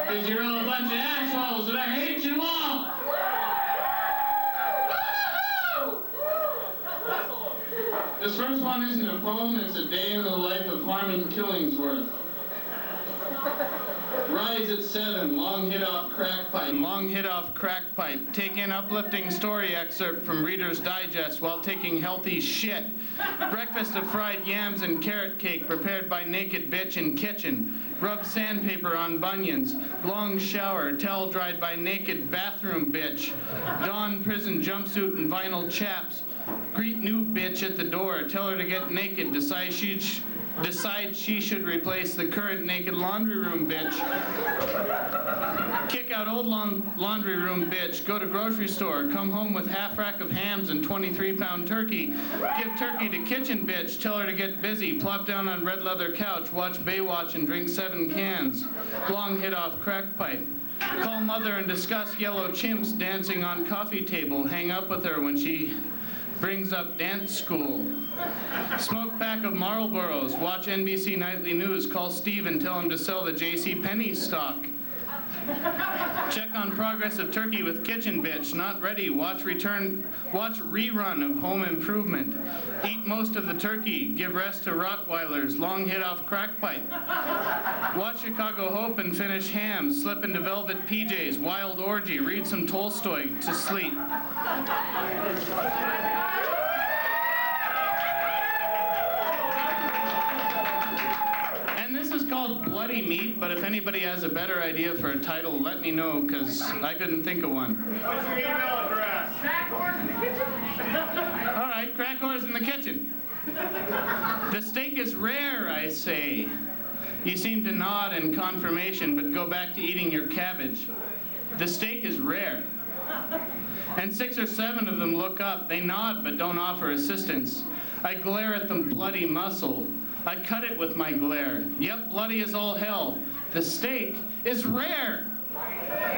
Because you're all a bunch of assholes, and I hate you all! This first one isn't a poem, it's a day in the life of Harmon Killingsworth. Rise at 7, long hit off crack pipe. Long hit off crack pipe. Take in uplifting story excerpt from Reader's Digest while taking healthy shit. Breakfast of fried yams and carrot cake prepared by naked bitch in kitchen. Rub sandpaper on bunions. Long shower, towel dried by naked bathroom bitch. Dawn prison jumpsuit and vinyl chaps. Greet new bitch at the door, tell her to get naked, decide she should replace the current naked laundry room bitch. Kick out old laundry room bitch, go to grocery store, come home with half rack of hams and 23-pound turkey. Give turkey to kitchen bitch, tell her to get busy, plop down on red leather couch, watch Baywatch and drink 7 cans. Long hit off crack pipe. Call mother and discuss yellow chimps dancing on coffee table, hang up with her when she brings up dance school. Smoke pack of Marlboros, watch NBC Nightly News, call Steve and tell him to sell the JCPenney stock. Check on progress of turkey with kitchen bitch, not ready, watch rerun of Home Improvement. Eat most of the turkey, give rest to Rottweilers, long hit off crack pipe. Watch Chicago Hope and finish ham, slip into velvet PJs, wild orgy, read some Tolstoy to sleep. And this is called Bloody Meat, but if anybody has a better idea for a title, let me know, because I couldn't think of one. What's your email address? Crack whores in the kitchen? All right, crack whores in the kitchen. The steak is rare, I say. You seem to nod in confirmation, but go back to eating your cabbage. The steak is rare. And 6 or 7 of them look up. They nod, but don't offer assistance. I glare at them bloody muscle. I cut it with my glare. Yep, bloody as all hell. The steak is rare.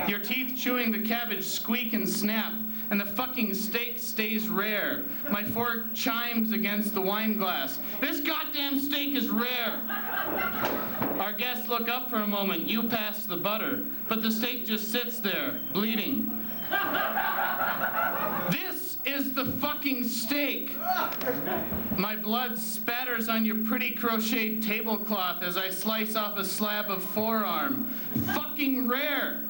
Your teeth chewing the cabbage squeak and snap, and the fucking steak stays rare. My fork chimes against the wine glass. This goddamn steak is rare. Our guests look up for a moment. You pass the butter, but the steak just sits there, bleeding. This is the fucking steak. My blood spatters on your pretty crocheted tablecloth as I slice off a slab of forearm. Fucking rare.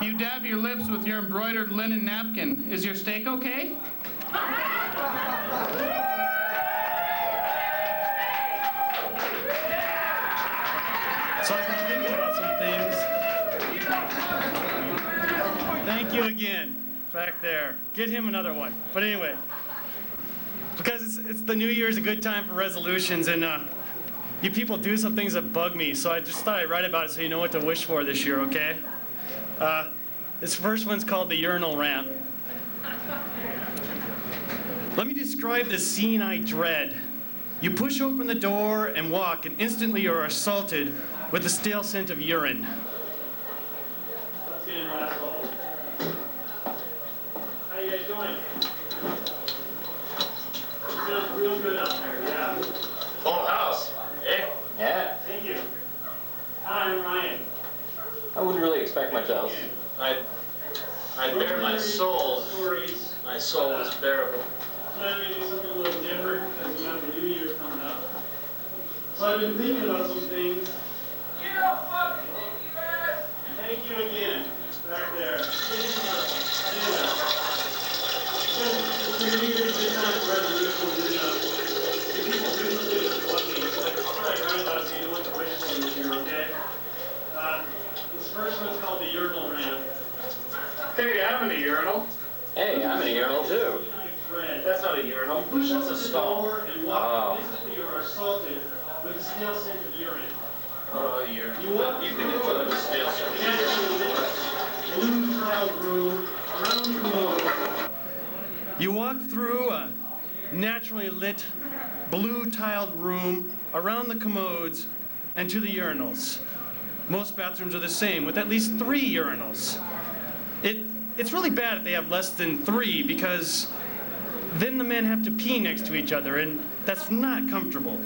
You dab your lips with your embroidered linen napkin. Is your steak okay? So I've been thinking about some things. Thank you again. Back there. Get him another one. But anyway, because it's the New Year's, a good time for resolutions, and you people do some things that bug me, so I just thought I'd write about it so you know what to wish for this year, okay? This first one's called the urinal ramp. Let me describe the scene I dread. You push open the door and walk, and instantly you're assaulted with the stale scent of urine. How you guys doing? Feels real good out there, yeah. Full house. Yeah. Thank you. Hi, I'm Ryan. I wouldn't really expect much else. I bear my soul. My soul is bearable. Tonight maybe something a little different because we have the new year coming up. So I've been thinking about some things. Thank you again. Back there. It's a New Year's good time for resolutions and if people do something that's lucky, like I thought you don't want to wish for this year, okay? This first one's called the urinal rant. Hey, I'm in a urinal. Hey, I'm in a urinal too. That's not a urinal. That's a stall. Oh. You are assaulted with a stale scent of urine. Oh, you can do it with a stale scent of urine. Blue tiled room around the commode. You walk through a naturally lit, blue tiled room around the commodes and to the urinals. Most bathrooms are the same, with at least 3 urinals. It's really bad if they have less than 3 because then the men have to pee next to each other, and that's not comfortable.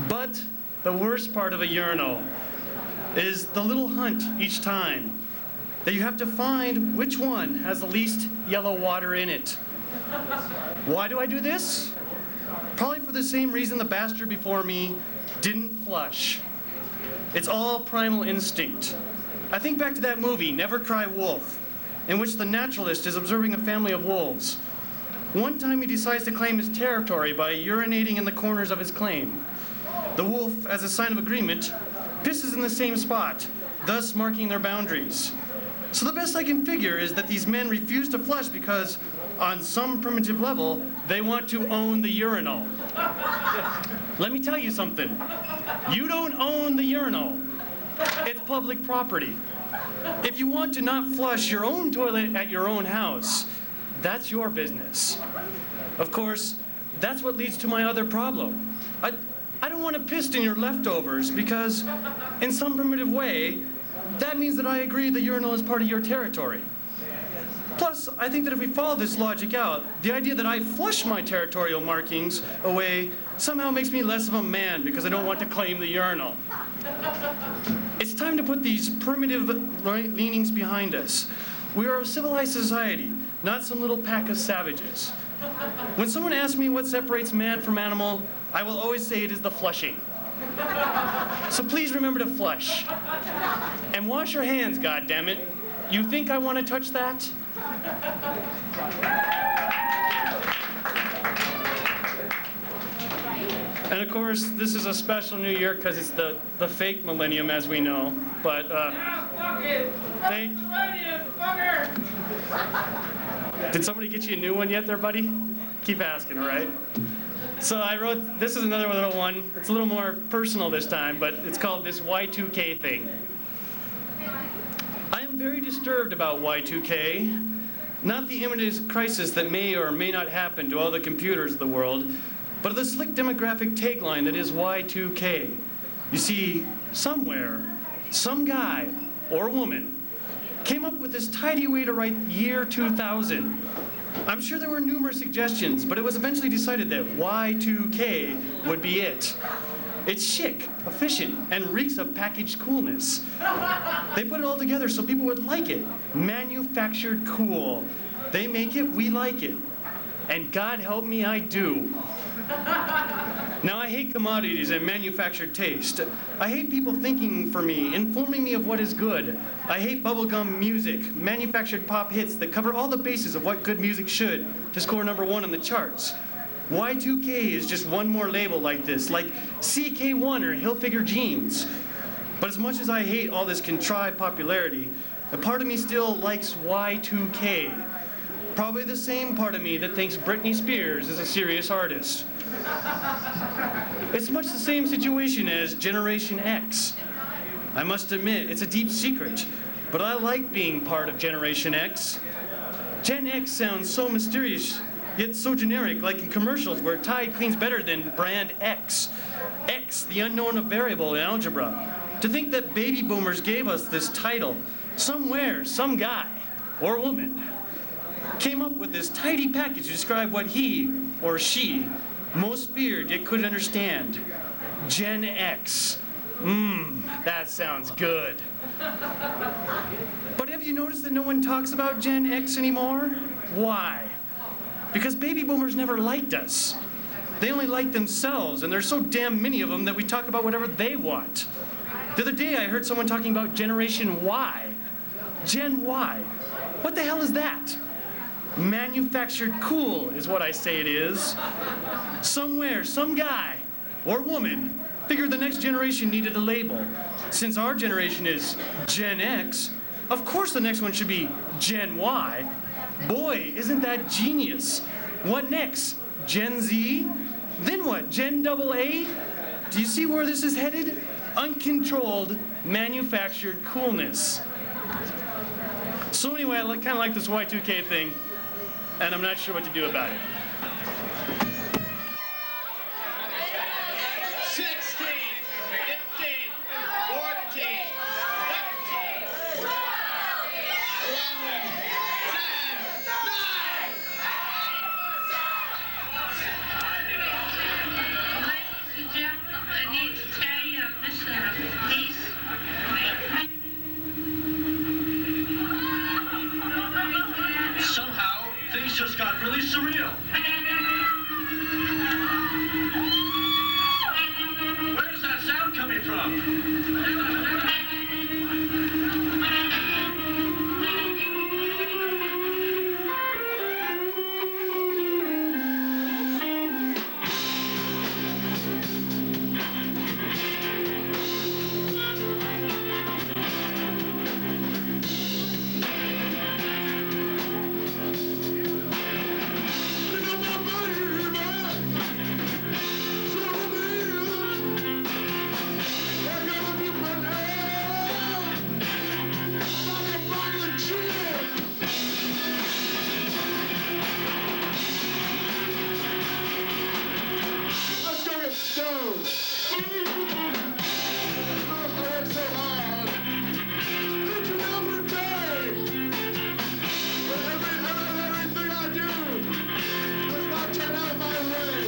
But the worst part of a urinal is the little hunt each time that you have to find which one has the least yellow water in it. Why do I do this? Probably for the same reason the bastard before me didn't flush. It's all primal instinct. I think back to that movie, Never Cry Wolf, in which the naturalist is observing a family of wolves. One time he decides to claim his territory by urinating in the corners of his claim. The wolf, as a sign of agreement, pisses in the same spot, thus marking their boundaries. So the best I can figure is that these men refuse to flush because, on some primitive level, they want to own the urinal. Let me tell you something. You don't own the urinal. It's public property. If you want to not flush your own toilet at your own house, that's your business. Of course, that's what leads to my other problem. I don't want to piss in your leftovers because, in some primitive way, that means that I agree the urinal is part of your territory. Plus, I think that if we follow this logic out, the idea that I flush my territorial markings away somehow makes me less of a man because I don't want to claim the urinal. It's time to put these primitive leanings behind us. We are a civilized society, not some little pack of savages. When someone asks me what separates man from animal, I will always say it is the flushing. So please remember to flush. And wash your hands, goddammit. You think I want to touch that? And of course, this is a special New Year because it's the fake millennium, as we know. But did somebody get you a new one yet, there, buddy? Keep asking, all right? So I wrote. This is another little one. It's a little more personal this time, but it's called this Y2K thing. I am very disturbed about Y2K. Not the imminent crisis that may or may not happen to all the computers of the world, but the slick demographic tagline that is Y2K. You see, somewhere, some guy or woman came up with this tidy way to write year 2000. I'm sure there were numerous suggestions, but it was eventually decided that Y2K would be it. It's chic, efficient, and reeks of packaged coolness. They put it all together so people would like it. Manufactured cool. They make it, we like it. And God help me, I do. Now, I hate commodities and manufactured taste. I hate people thinking for me, informing me of what is good. I hate bubblegum music, manufactured pop hits that cover all the bases of what good music should to score #1 on the charts. Y2K is just one more label like this, like CK1 or Hilfiger jeans. But as much as I hate all this contrived popularity, a part of me still likes Y2K. Probably the same part of me that thinks Britney Spears is a serious artist. It's much the same situation as Generation X. I must admit, it's a deep secret, but I like being part of Generation X. Gen X sounds so mysterious, yet so generic, like in commercials where Tide cleans better than brand X. X, the unknown variable in algebra. To think that baby boomers gave us this title, somewhere, some guy or woman came up with this tidy package to describe what he or she most feared yet couldn't understand. Gen X. That sounds good. But have you noticed that no one talks about Gen X anymore? Why? Because baby boomers never liked us. They only like themselves, and there's so damn many of them that we talk about whatever they want. The other day I heard someone talking about Generation Y. Gen Y. What the hell is that? Manufactured cool is what I say it is. Somewhere, some guy or woman figured the next generation needed a label. Since our generation is Gen X, of course the next one should be Gen Y. Boy, isn't that genius. What next? Gen Z? Then what? Gen AA? Do you see where this is headed? Uncontrolled, manufactured coolness. So anyway, I kind of like this Y2K thing, and I'm not sure what to do about it. 16, 15, 14, 13, 12, 11, 10, 9. Ladies and gentlemen, I need to tell you a mission of peace. Somehow, things just got really surreal. Where's that sound coming from? Let's go get stoned. I work so hard. Did you know for a day? But everything I do does not turn out my way.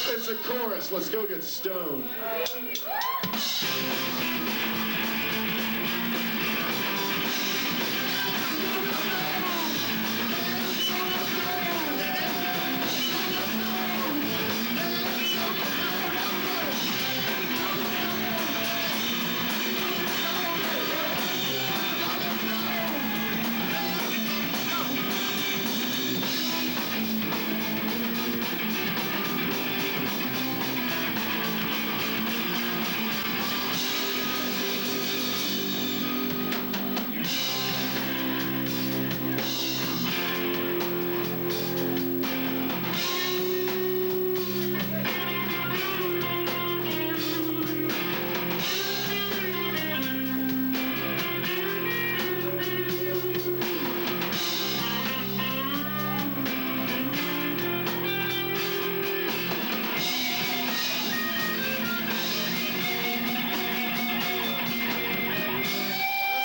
It's a chorus. Let's go get stoned. Let's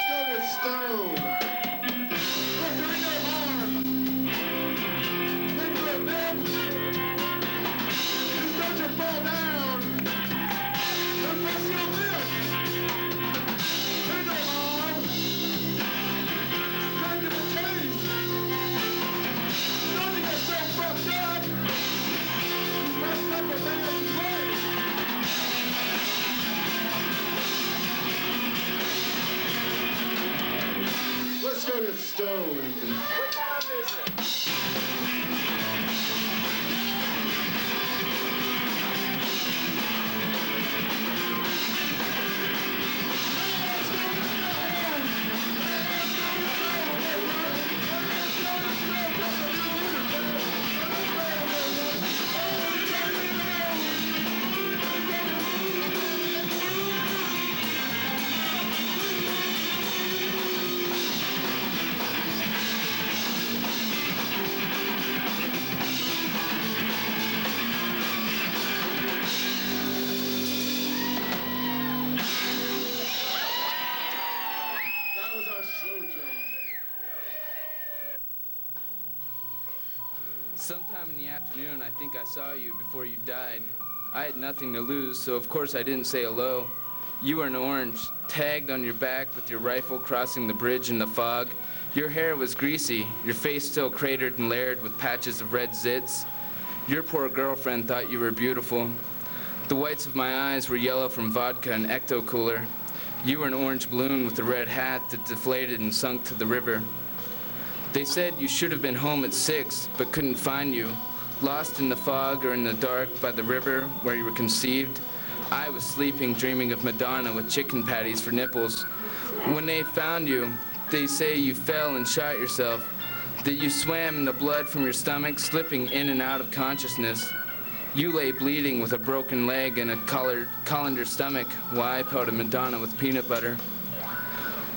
go get stoned. We're doing no harm. Think for a bit. Just don't you fall down. And press your lips. Think no harm. Think of the taste. Don't you get so fucked up. Messed up a man's brain. Let's go get stoned. What time is it? That was our slow jam. Sometime in the afternoon, I think I saw you before you died. I had nothing to lose, so of course I didn't say hello. You were an orange, tagged on your back with your rifle crossing the bridge in the fog. Your hair was greasy, your face still cratered and layered with patches of red zits. Your poor girlfriend thought you were beautiful. The whites of my eyes were yellow from vodka and Ecto Cooler. You were an orange balloon with a red hat that deflated and sunk to the river. They said you should have been home at 6, but couldn't find you. Lost in the fog or in the dark by the river where you were conceived. I was sleeping, dreaming of Madonna with chicken patties for nipples. When they found you, they say you fell and shot yourself, that you swam in the blood from your stomach, slipping in and out of consciousness. You lay bleeding with a broken leg and a colander stomach, while I pelted Madonna with peanut butter.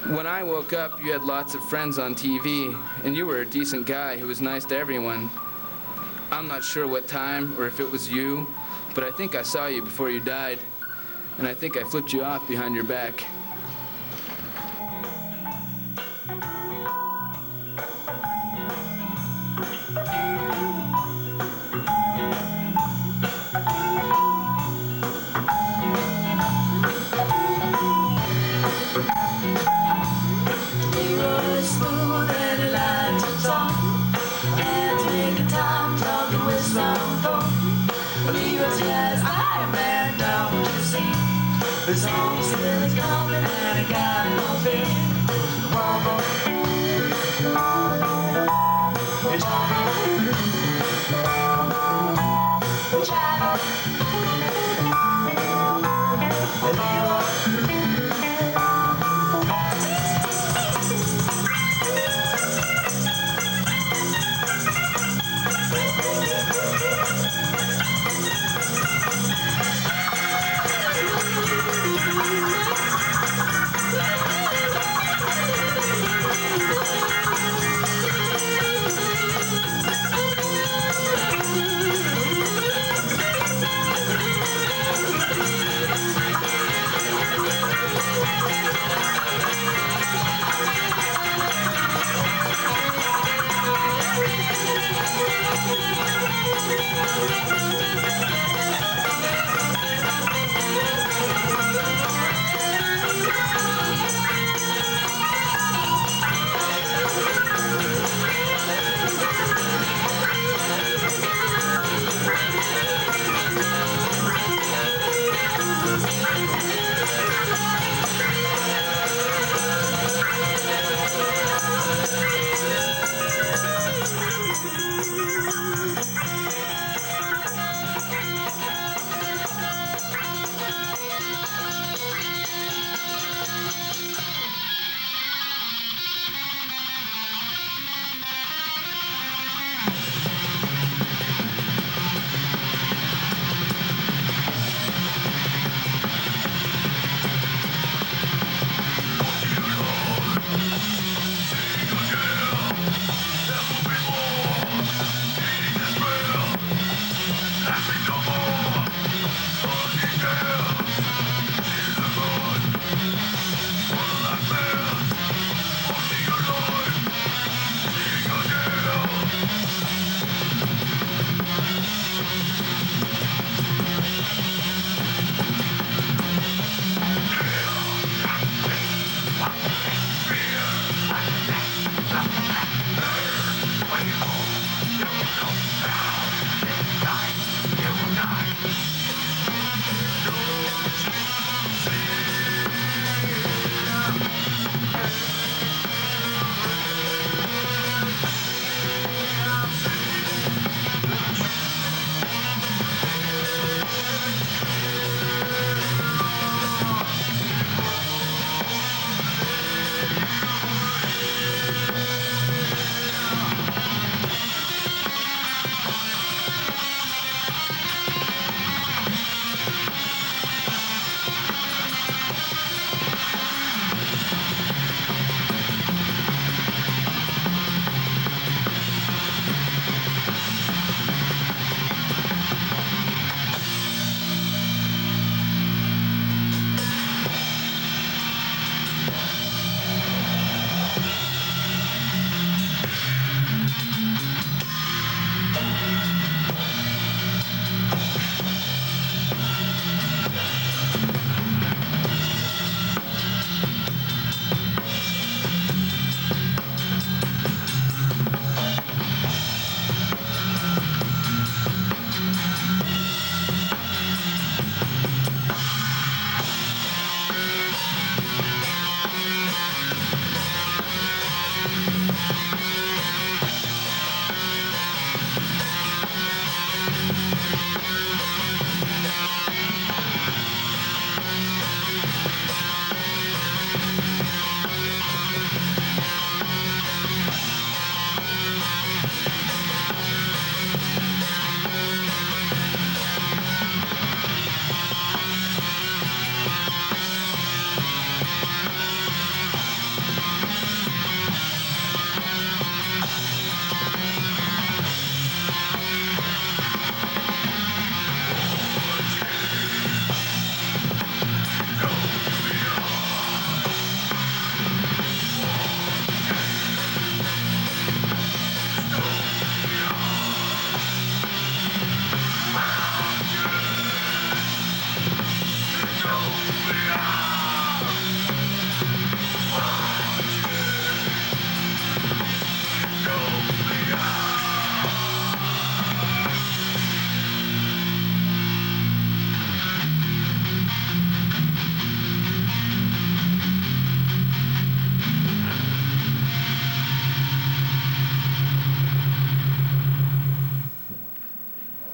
When I woke up, you had lots of friends on TV, and you were a decent guy who was nice to everyone. I'm not sure what time or if it was you, but I think I saw you before you died, and I think I flipped you off behind your back. The song's still coming and I got no fear. It's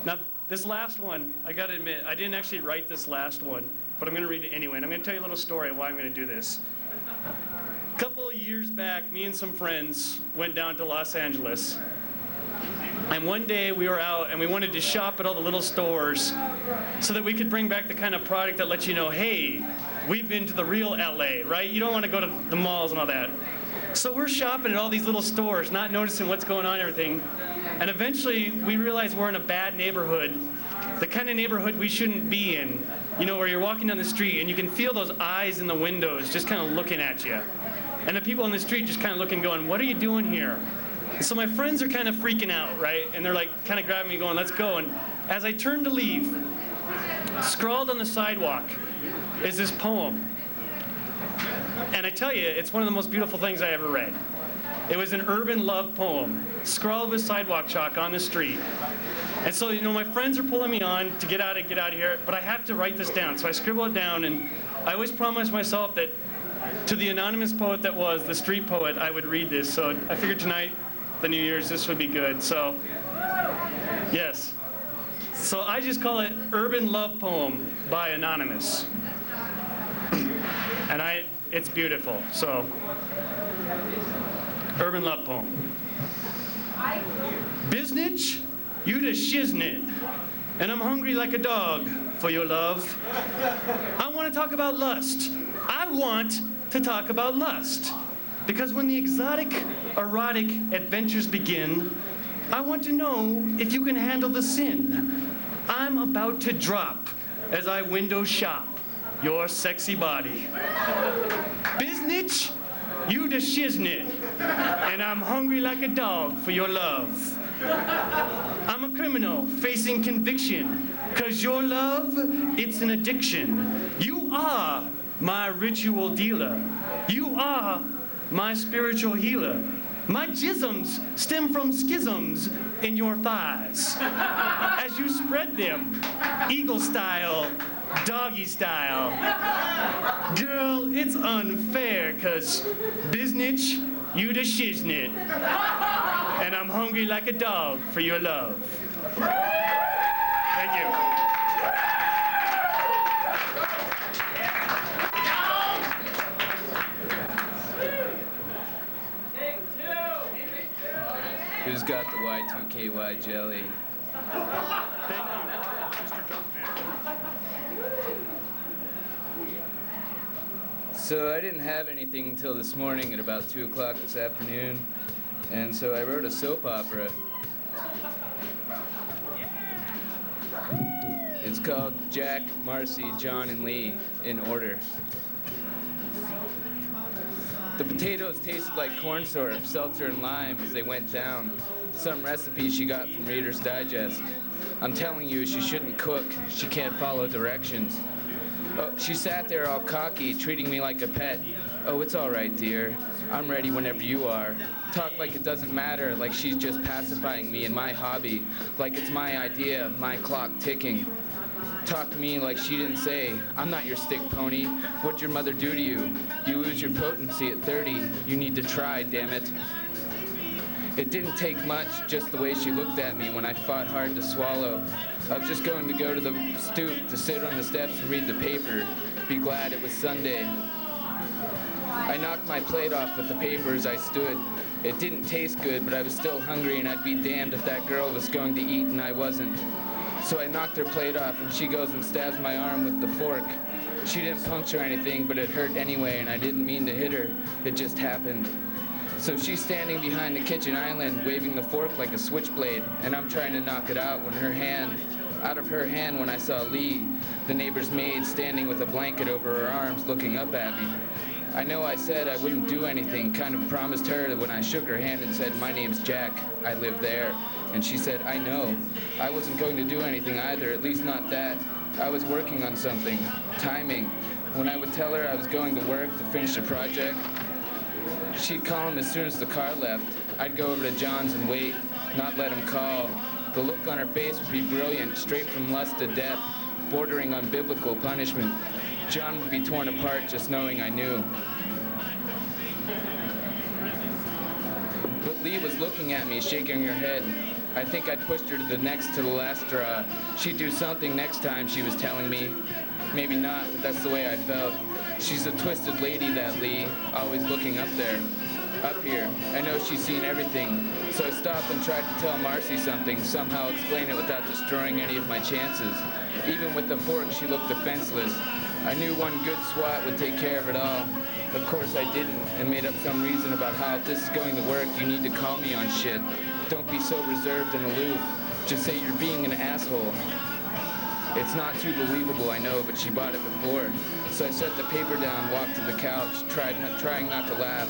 Now, this last one, I gotta admit, I didn't actually write this last one, but I'm gonna read it anyway, and I'm gonna tell you a little story of why I'm gonna do this. A couple of years back, me and some friends went down to Los Angeles, and one day we were out and we wanted to shop at all the little stores so that we could bring back the kind of product that lets you know, hey, we've been to the real LA, right? You don't want to go to the malls and all that. So we're shopping at all these little stores, not noticing what's going on and everything. And eventually, we realize we're in a bad neighborhood, the kind of neighborhood we shouldn't be in. You know, where you're walking down the street and you can feel those eyes in the windows just kind of looking at you. And the people on the street just kind of looking, going, what are you doing here? And so my friends are kind of freaking out, right? And they're like kind of grabbing me, going, let's go. And as I turn to leave, scrawled on the sidewalk is this poem. And I tell you, it's one of the most beautiful things I ever read. It was an urban love poem, scrawled with sidewalk chalk on the street. And so, you know, my friends are pulling me on to get out of here, but I have to write this down. So I scribble it down, and I always promised myself that to the anonymous poet that was, the street poet, I would read this. So I figured tonight, the New Year's, this would be good. So, yes. So I just call it Urban Love Poem by Anonymous. And it's beautiful, so. Urban Love Poem. Biznitch, you da shiznit, and I'm hungry like a dog for your love. I want to talk about lust. I want to talk about lust. Because when the exotic, erotic adventures begin, I want to know if you can handle the sin. I'm about to drop as I window shop your sexy body. Biznitch, you da shiznit, and I'm hungry like a dog for your love. I'm a criminal facing conviction, 'cause your love, it's an addiction. You are my ritual dealer. You are my spiritual healer. My jisms stem from schisms in your thighs. As you spread them, eagle style, doggy style. Girl, it's unfair, 'cause biznitch, you da shiznit. And I'm hungry like a dog for your love. Thank you. Who's got the Y2KY jelly? Thank you, Mr. Drunkman. So I didn't have anything until this morning at about 2 o'clock this afternoon, and so I wrote a soap opera. It's called Jack, Marcy, John, and Lee in order. The potatoes tasted like corn syrup, seltzer, and lime as they went down. Some recipe she got from Reader's Digest. I'm telling you, she shouldn't cook. She can't follow directions. Oh, she sat there all cocky, treating me like a pet. Oh, it's all right, dear. I'm ready whenever you are. Talk like it doesn't matter, like she's just pacifying me in my hobby, like it's my idea, my clock ticking. Talk to me like she didn't say, I'm not your stick pony. What'd your mother do to you? You lose your potency at 30. You need to try, damn it. It didn't take much, just the way she looked at me when I fought hard to swallow. I was just going to go to the stoop to sit on the steps and read the paper, be glad it was Sunday. I knocked my plate off with the paper as I stood. It didn't taste good, but I was still hungry, and I'd be damned if that girl was going to eat and I wasn't. So I knocked her plate off, and she goes and stabs my arm with the fork. She didn't puncture anything, but it hurt anyway, and I didn't mean to hit her. It just happened. So she's standing behind the kitchen island, waving the fork like a switchblade, and I'm trying to knock it out when out of her hand when I saw Lee, the neighbor's maid, standing with a blanket over her arms, looking up at me. I know I said I wouldn't do anything, kind of promised her that when I shook her hand and said, my name's Jack, I live there. And she said, I know. I wasn't going to do anything either, at least not that. I was working on something, timing. When I would tell her I was going to work to finish a project, she'd call him as soon as the car left. I'd go over to John's and wait, not let him call. The look on her face would be brilliant, straight from lust to death, bordering on biblical punishment. John would be torn apart just knowing I knew. But Lee was looking at me, shaking her head. I think I'd pushed her to the last straw. She'd do something next time, she was telling me. Maybe not, but that's the way I felt. She's a twisted lady, that Lee, always looking up there. Up here. I know she's seen everything. So I stopped and tried to tell Marcy something, somehow explain it without destroying any of my chances. Even with the fork, she looked defenseless. I knew one good swat would take care of it all. Of course I didn't, and made up some reason about how if this is going to work, you need to call me on shit. Don't be so reserved and aloof. Just say you're being an asshole. It's not too believable, I know, but she bought it before. So I set the paper down, walked to the couch, trying not to laugh.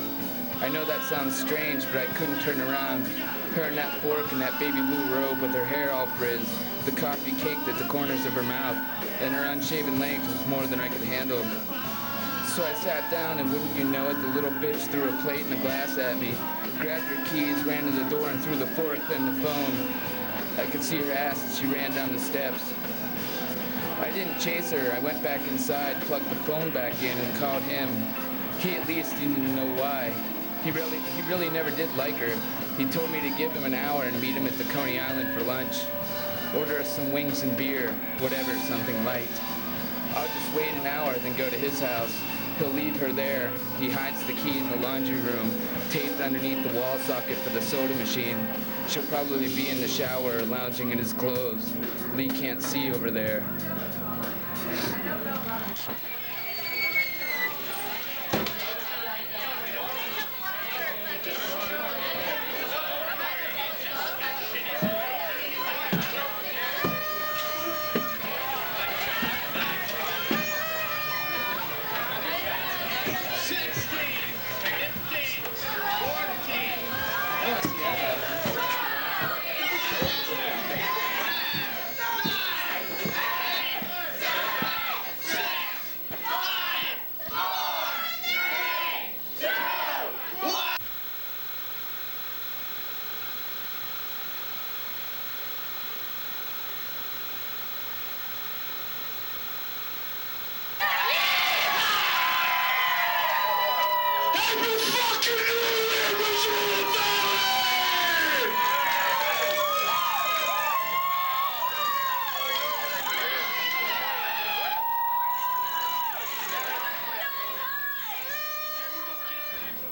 I know that sounds strange, but I couldn't turn around. Her in that fork and that baby blue robe with her hair all frizzed, the coffee caked at the corners of her mouth, and her unshaven legs was more than I could handle. So I sat down, and wouldn't you know it, the little bitch threw a plate and a glass at me, grabbed her keys, ran to the door, and threw the fork, then the phone. I could see her ass as she ran down the steps. I didn't chase her. I went back inside, plugged the phone back in, and called him. He at least didn't know why. He really never did like her. He told me to give him an hour and meet him at the Coney Island for lunch. Order us some wings and beer, whatever, something light. I'll just wait an hour, then go to his house. He'll leave her there. He hides the key in the laundry room, taped underneath the wall socket for the soda machine. She'll probably be in the shower or lounging in his clothes. Lee can't see over there.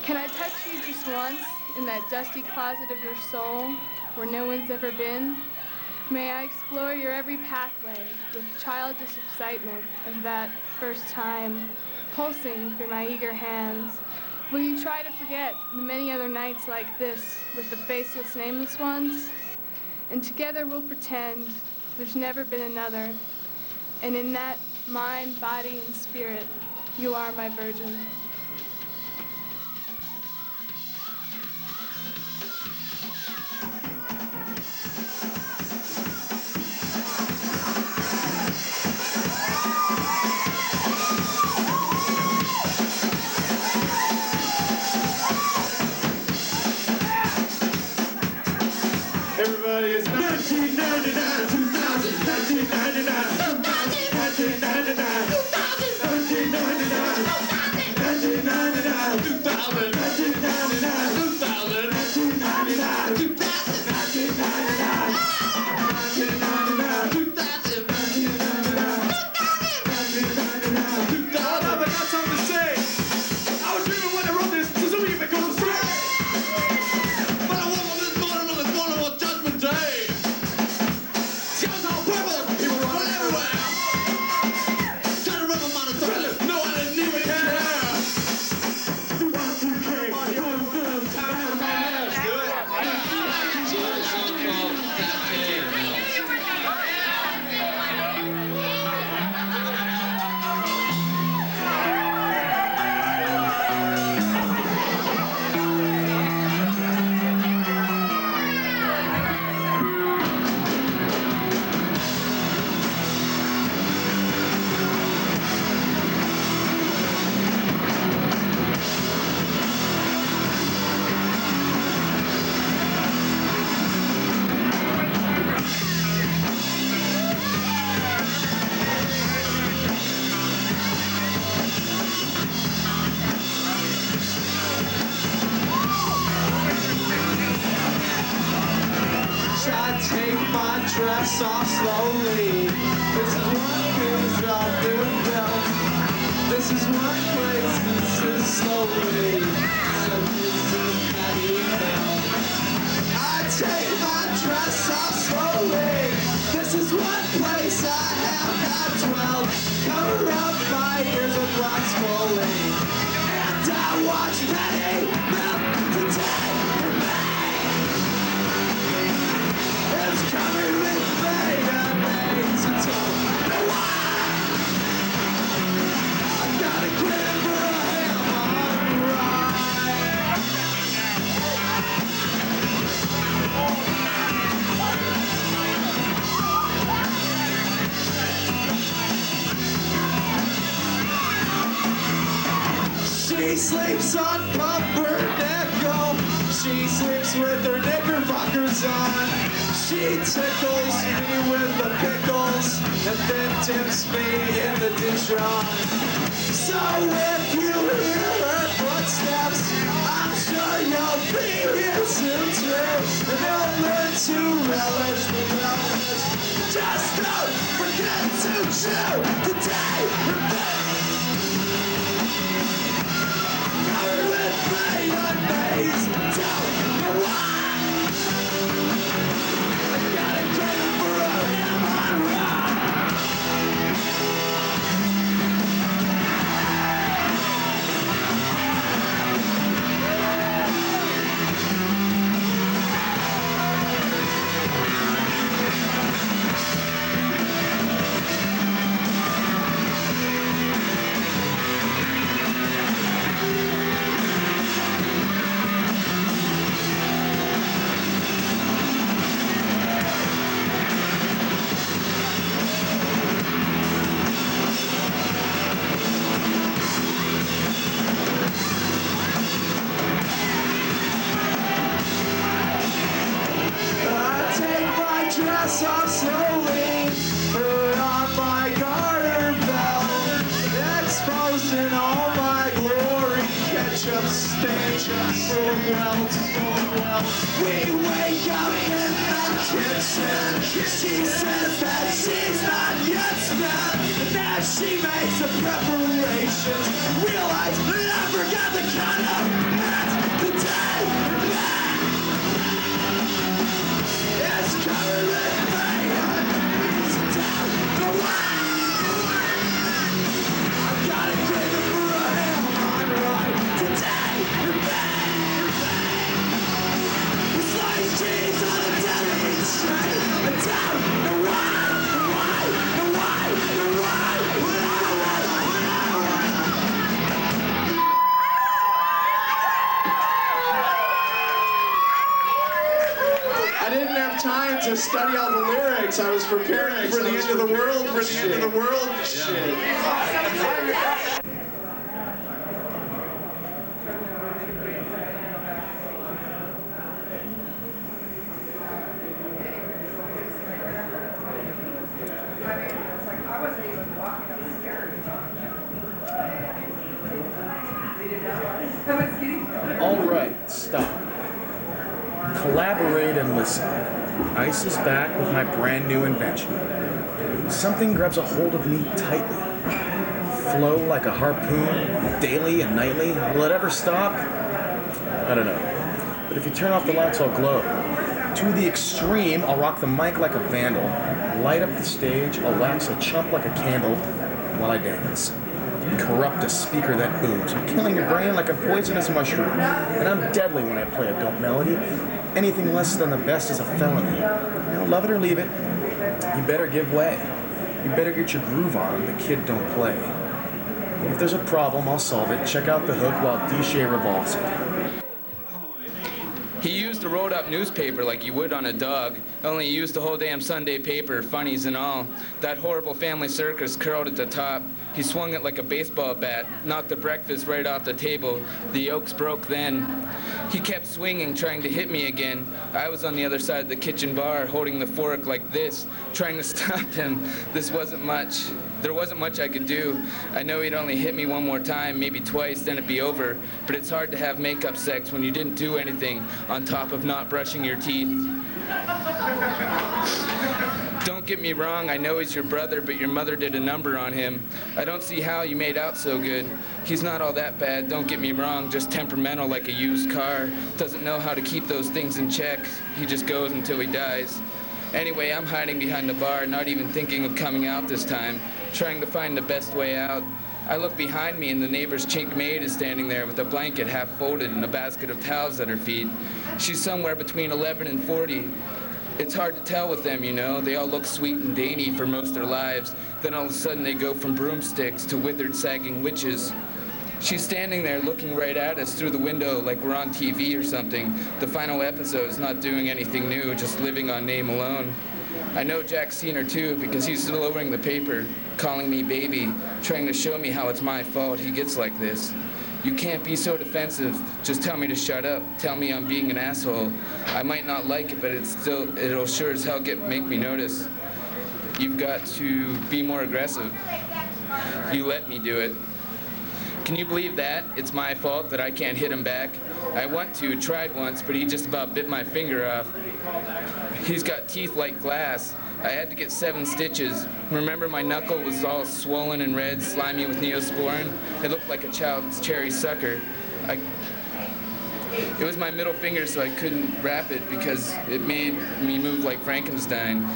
Can I touch you just once in that dusty closet of your soul where no one's ever been? May I explore your every pathway with childish excitement of that first time pulsing through my eager hands? Will you try to forget the many other nights like this with the faceless, nameless ones? And together we'll pretend there's never been another. And in that mind, body, and spirit, you are my virgin. Everybody is 1999, 2000, 1999, 1999, 1999, 1999. dress off slowly. This is one who's on the belt. This is one place, this is slowly. So this is Patty Bell. I take my dress off slowly. This is one place I have not dwelled. Cover up my ears with wax fully. And I watch Patty melt today in May. It's covered with mayonnaise and don't know why. I got a grin for a ham on rye. She sleeps on pumpernickel. She sleeps with her knickerbockers on. She tickles me with the pickles and then tips me in the Dijon. So if you hear her footsteps, I'm sure you'll be here soon too. And you'll learn to relish the wellness. Just don't forget to chew today. Covered with mayonnaise, don't know why. I got a craving for a ham on rye. Dress off slowly, put on my garter belt, exposed in all my glory, ketchup stench, full welt. We wake up in the kitchen, she says that she's not yet spent, and as she makes the preparations, realize that I forgot the kind of hat the day. It's covered with mayonnaise down the line. I've got a craving for a ham on rye today. With sliced cheese on a deli train. And down the why. I didn't have time to study all the lyrics. I was preparing for the end of the world. Shit. All right, stop. Collaborate and listen. Ice is back with my brand new invention. Something grabs a hold of me tightly. Flow like a harpoon, daily and nightly. Will it ever stop? I don't know. But if you turn off the lights, I'll glow. To the extreme, I'll rock the mic like a vandal. Light up the stage, I'll wax a chump like a candle while I dance. Corrupt a speaker that booms. I'm killing your brain like a poisonous mushroom. And I'm deadly when I play a dope melody. Anything less than the best is a felony. Now, love it or leave it, you better give way. You better get your groove on, the kid don't play. If there's a problem, I'll solve it. Check out the hook while DJ revolves it. He used a rolled-up newspaper like you would on a dog, only he used the whole damn Sunday paper, funnies and all. That horrible family circus curled at the top. He swung it like a baseball bat, knocked the breakfast right off the table. The yolks broke then. He kept swinging, trying to hit me again. I was on the other side of the kitchen bar, holding the fork like this, trying to stop him. This wasn't much. There wasn't much I could do. I know he'd only hit me one more time, maybe twice, then it'd be over. But it's hard to have makeup sex when you didn't do anything, on top of not brushing your teeth. Don't get me wrong, I know he's your brother, but your mother did a number on him. I don't see how you made out so good. He's not all that bad, don't get me wrong, just temperamental like a used car. Doesn't know how to keep those things in check. He just goes until he dies. Anyway, I'm hiding behind the bar, not even thinking of coming out this time, trying to find the best way out. I look behind me and the neighbor's chink maid is standing there with a blanket half folded and a basket of towels at her feet. She's somewhere between 11 and 40. It's hard to tell with them, you know. They all look sweet and dainty for most of their lives. Then all of a sudden they go from broomsticks to withered, sagging witches. She's standing there looking right at us through the window like we're on TV or something. The final episode's not doing anything new, just living on name alone. I know Jack's seen her too because he's lowering the paper, calling me baby, trying to show me how it's my fault he gets like this. You can't be so defensive. Just tell me to shut up. Tell me I'm being an asshole. I might not like it, but it'll sure as hell make me notice. You've got to be more aggressive. You let me do it. Can you believe that? It's my fault that I can't hit him back. I tried once, but he just about bit my finger off. He's got teeth like glass. I had to get 7 stitches. Remember my knuckle was all swollen and red, slimy with Neosporin? It looked like a child's cherry sucker. It was my middle finger, so I couldn't wrap it because it made me move like Frankenstein.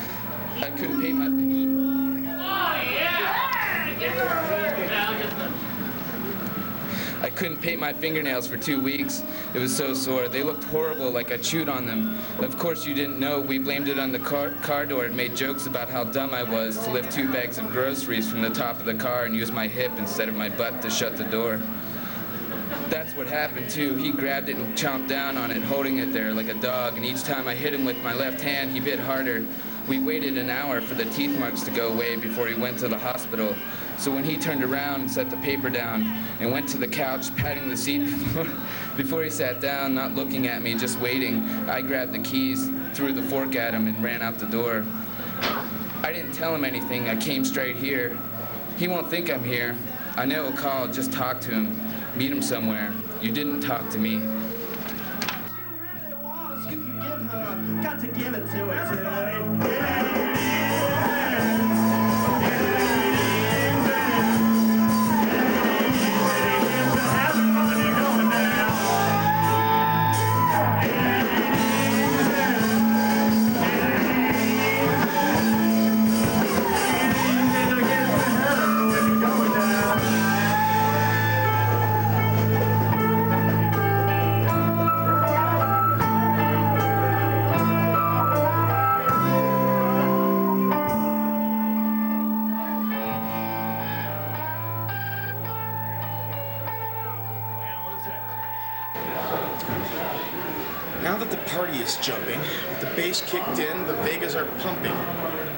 I couldn't paint my I couldn't paint my fingernails for 2 weeks. It was so sore. They looked horrible, like I chewed on them. Of course you didn't know. We blamed it on the car door and made jokes about how dumb I was to lift 2 bags of groceries from the top of the car and use my hip instead of my butt to shut the door. That's what happened too. He grabbed it and chomped down on it, holding it there like a dog, and each time I hit him with my left hand, he bit harder. We waited an hour for the teeth marks to go away before he went to the hospital. So when he turned around and set the paper down and went to the couch, patting the seat before he sat down, not looking at me, just waiting, I grabbed the keys, threw the fork at him, and ran out the door. I didn't tell him anything. I came straight here. He won't think I'm here. I know he'll call, just talk to him. Meet him somewhere. You didn't talk to me. Got to give it to her. Now that the party is jumping, with the bass kicked in, the Vegas are pumping.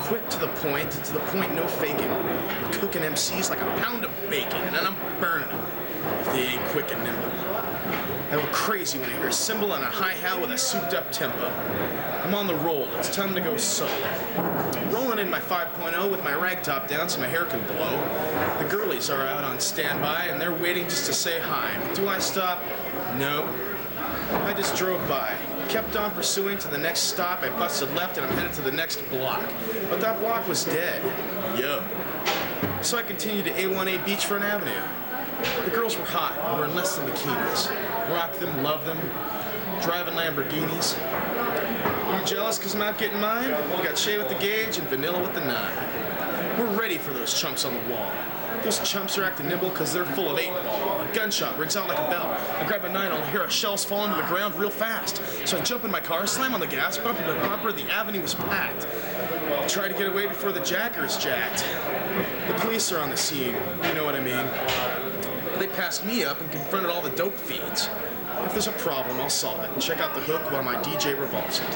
Quick to the point no faking. We're cooking MCs like a pound of bacon, and then I'm burning them if they ain't quick and nimble. I go crazy when I hear a cymbal and a hi-hat with a souped-up tempo. I'm on the roll. It's time to go solo. Rolling in my 5.0 with my rag top down so my hair can blow. The girlies are out on standby, and they're waiting just to say hi. But do I stop? No. I just drove by, kept on pursuing to the next stop. I busted left and I'm headed to the next block. But that block was dead. Yo. So I continued to A1A Beachfront Avenue. The girls were hot and were in less than bikinis. Rock them, love them, driving Lamborghinis. You jealous because I'm out getting mine? We got Shay with the gauge and Vanilla with the 9. We're ready for those chumps on the wall. Those chumps are acting nimble because they're full of 8-ball. A gunshot rings out like a bell. I grab a 9, I'll hear our shells fall into the ground real fast. So I jump in my car, slam on the gas, bumper to bumper, the avenue was packed. I try to get away before the jacker is jacked. The police are on the scene, you know what I mean. They passed me up and confronted all the dope fiends. If there's a problem, I'll solve it. And check out the hook while my DJ revolves it.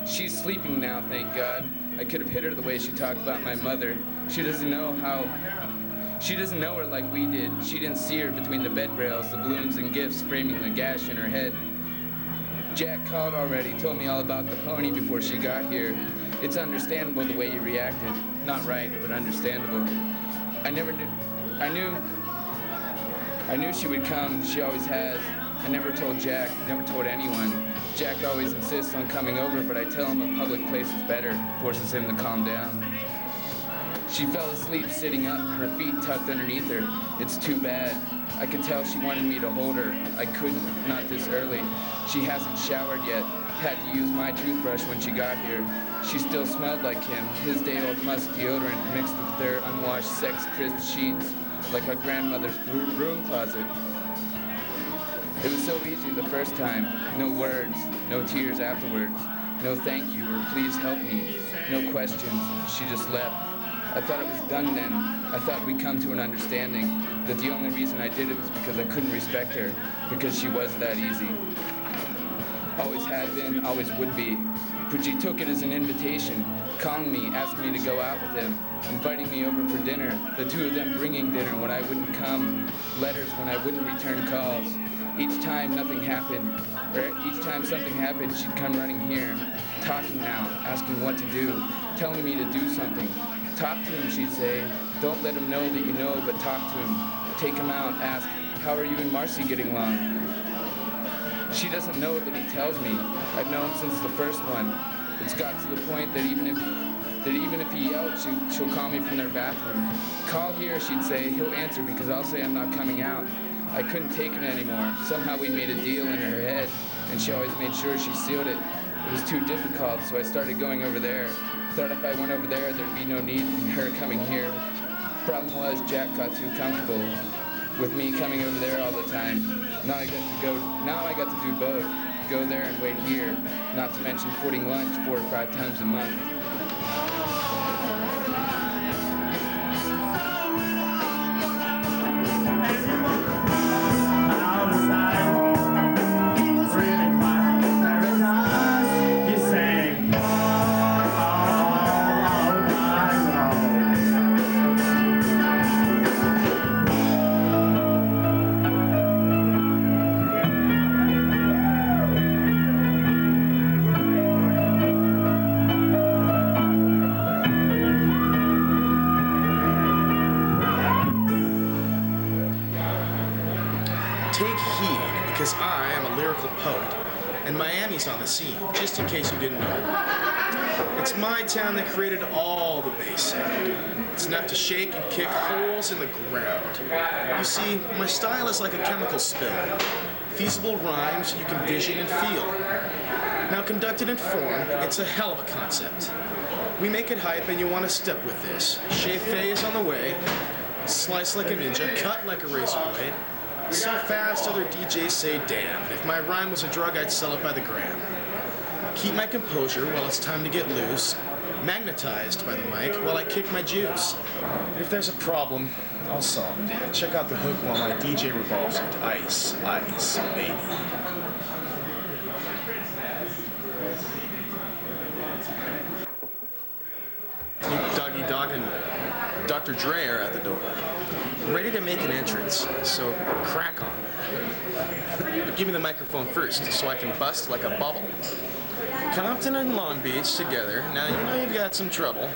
She's sleeping now, thank God. I could have hit her the way she talked about my mother. She doesn't know her like we did. She didn't see her between the bed rails, the balloons and gifts framing the gash in her head. Jack called already, told me all about the pony before she got here. It's understandable the way you reacted. Not right, but understandable. I knew she would come. She always has. I never told Jack, never told anyone. Jack always insists on coming over, but I tell him a public place is better, forces him to calm down. She fell asleep sitting up, her feet tucked underneath her. It's too bad. I could tell she wanted me to hold her. I couldn't, not this early. She hasn't showered yet. Had to use my toothbrush when she got here. She still smelled like him, his day-old musk deodorant mixed with their unwashed sex-crisp sheets, like our grandmother's broom closet. It was so easy the first time. No words, no tears afterwards. No thank you or please help me. No questions. She just left. I thought it was done then. I thought we'd come to an understanding that the only reason I did it was because I couldn't respect her, because she was that easy. Always had been, always would be. But she took it as an invitation, calling me, asking me to go out with him, inviting me over for dinner, the two of them bringing dinner when I wouldn't come, letters when I wouldn't return calls. Each time nothing happened, or each time something happened, she'd come running here, talking now, asking what to do, telling me to do something. Talk to him, she'd say. Don't let him know that you know, but talk to him. Take him out, ask, how are you and Marcy getting along? She doesn't know that he tells me. I've known since the first one. It's got to the point that even if he yelled, she'll call me from their bathroom. Call here, she'd say. He'll answer because I'll say I'm not coming out. I couldn't take it anymore. Somehow we made a deal in her head, and she always made sure she sealed it. It was too difficult, so I started going over there. Thought if I went over there, there'd be no need in her coming here. Problem was, Jack got too comfortable with me coming over there all the time. Now I got to do both. Go there and wait here. Not to mention putting lunch 4 or 5 times a month. On the scene, just in case you didn't know. It's my town that created all the bass sound. It's enough to shake and kick holes in the ground. You see, my style is like a chemical spill. Feasible rhymes you can vision and feel. Now conducted in form, it's a hell of a concept. We make it hype and you want to step with this. Shave phase on the way, slice like a ninja, cut like a razor blade. So fast other DJs say, damn, if my rhyme was a drug, I'd sell it by the gram. Keep my composure while it's time to get loose, magnetized by the mic while I kick my juice. If there's a problem, I'll solve it. Check out the hook while my DJ revolves it. Ice, ice, baby. Snoop Doggy Dogg and Dr. Dre are at the door. Ready to make an entrance, so crack on. But give me the microphone first, so I can bust like a bubble. Compton and Long Beach together. Now, you know you've got some trouble,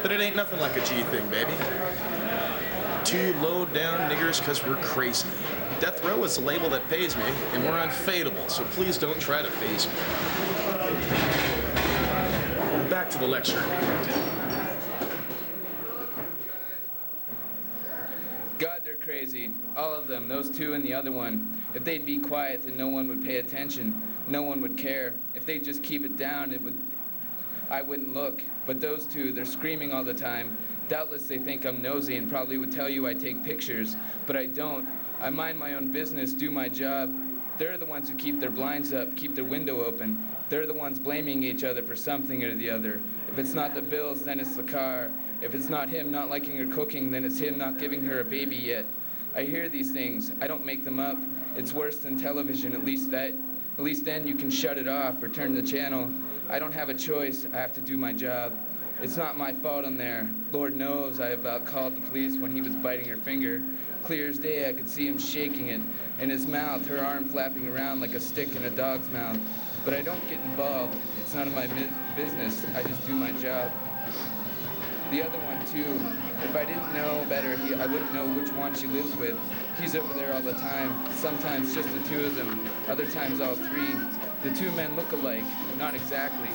but it ain't nothing like a G thing, baby. 2 low-down niggers because we're crazy. Death Row is the label that pays me, and we're unfadable, so please don't try to phase me. Back to the lecture. God, they're crazy. All of them, those two and the other one. If they'd be quiet, then no one would pay attention. No one would care. If they'd just keep it down, I wouldn't look. But those two, they're screaming all the time. Doubtless they think I'm nosy and probably would tell you I take pictures, but I don't. I mind my own business, do my job. They're the ones who keep their blinds up, keep their window open. They're the ones blaming each other for something or the other. If it's not the bills, then it's the car. If it's not him not liking her cooking, then it's him not giving her a baby yet. I hear these things. I don't make them up. It's worse than television. At least then you can shut it off or turn the channel. I don't have a choice. I have to do my job. It's not my fault I'm there. Lord knows I about called the police when he was biting her finger. Clear as day, I could see him shaking it. In his mouth, her arm flapping around like a stick in a dog's mouth. But I don't get involved. It's none of my business. I just do my job. The other one, too. If I didn't know better, I wouldn't know which one she lives with. He's over there all the time. Sometimes just the two of them. Other times all three. The two men look alike, not exactly.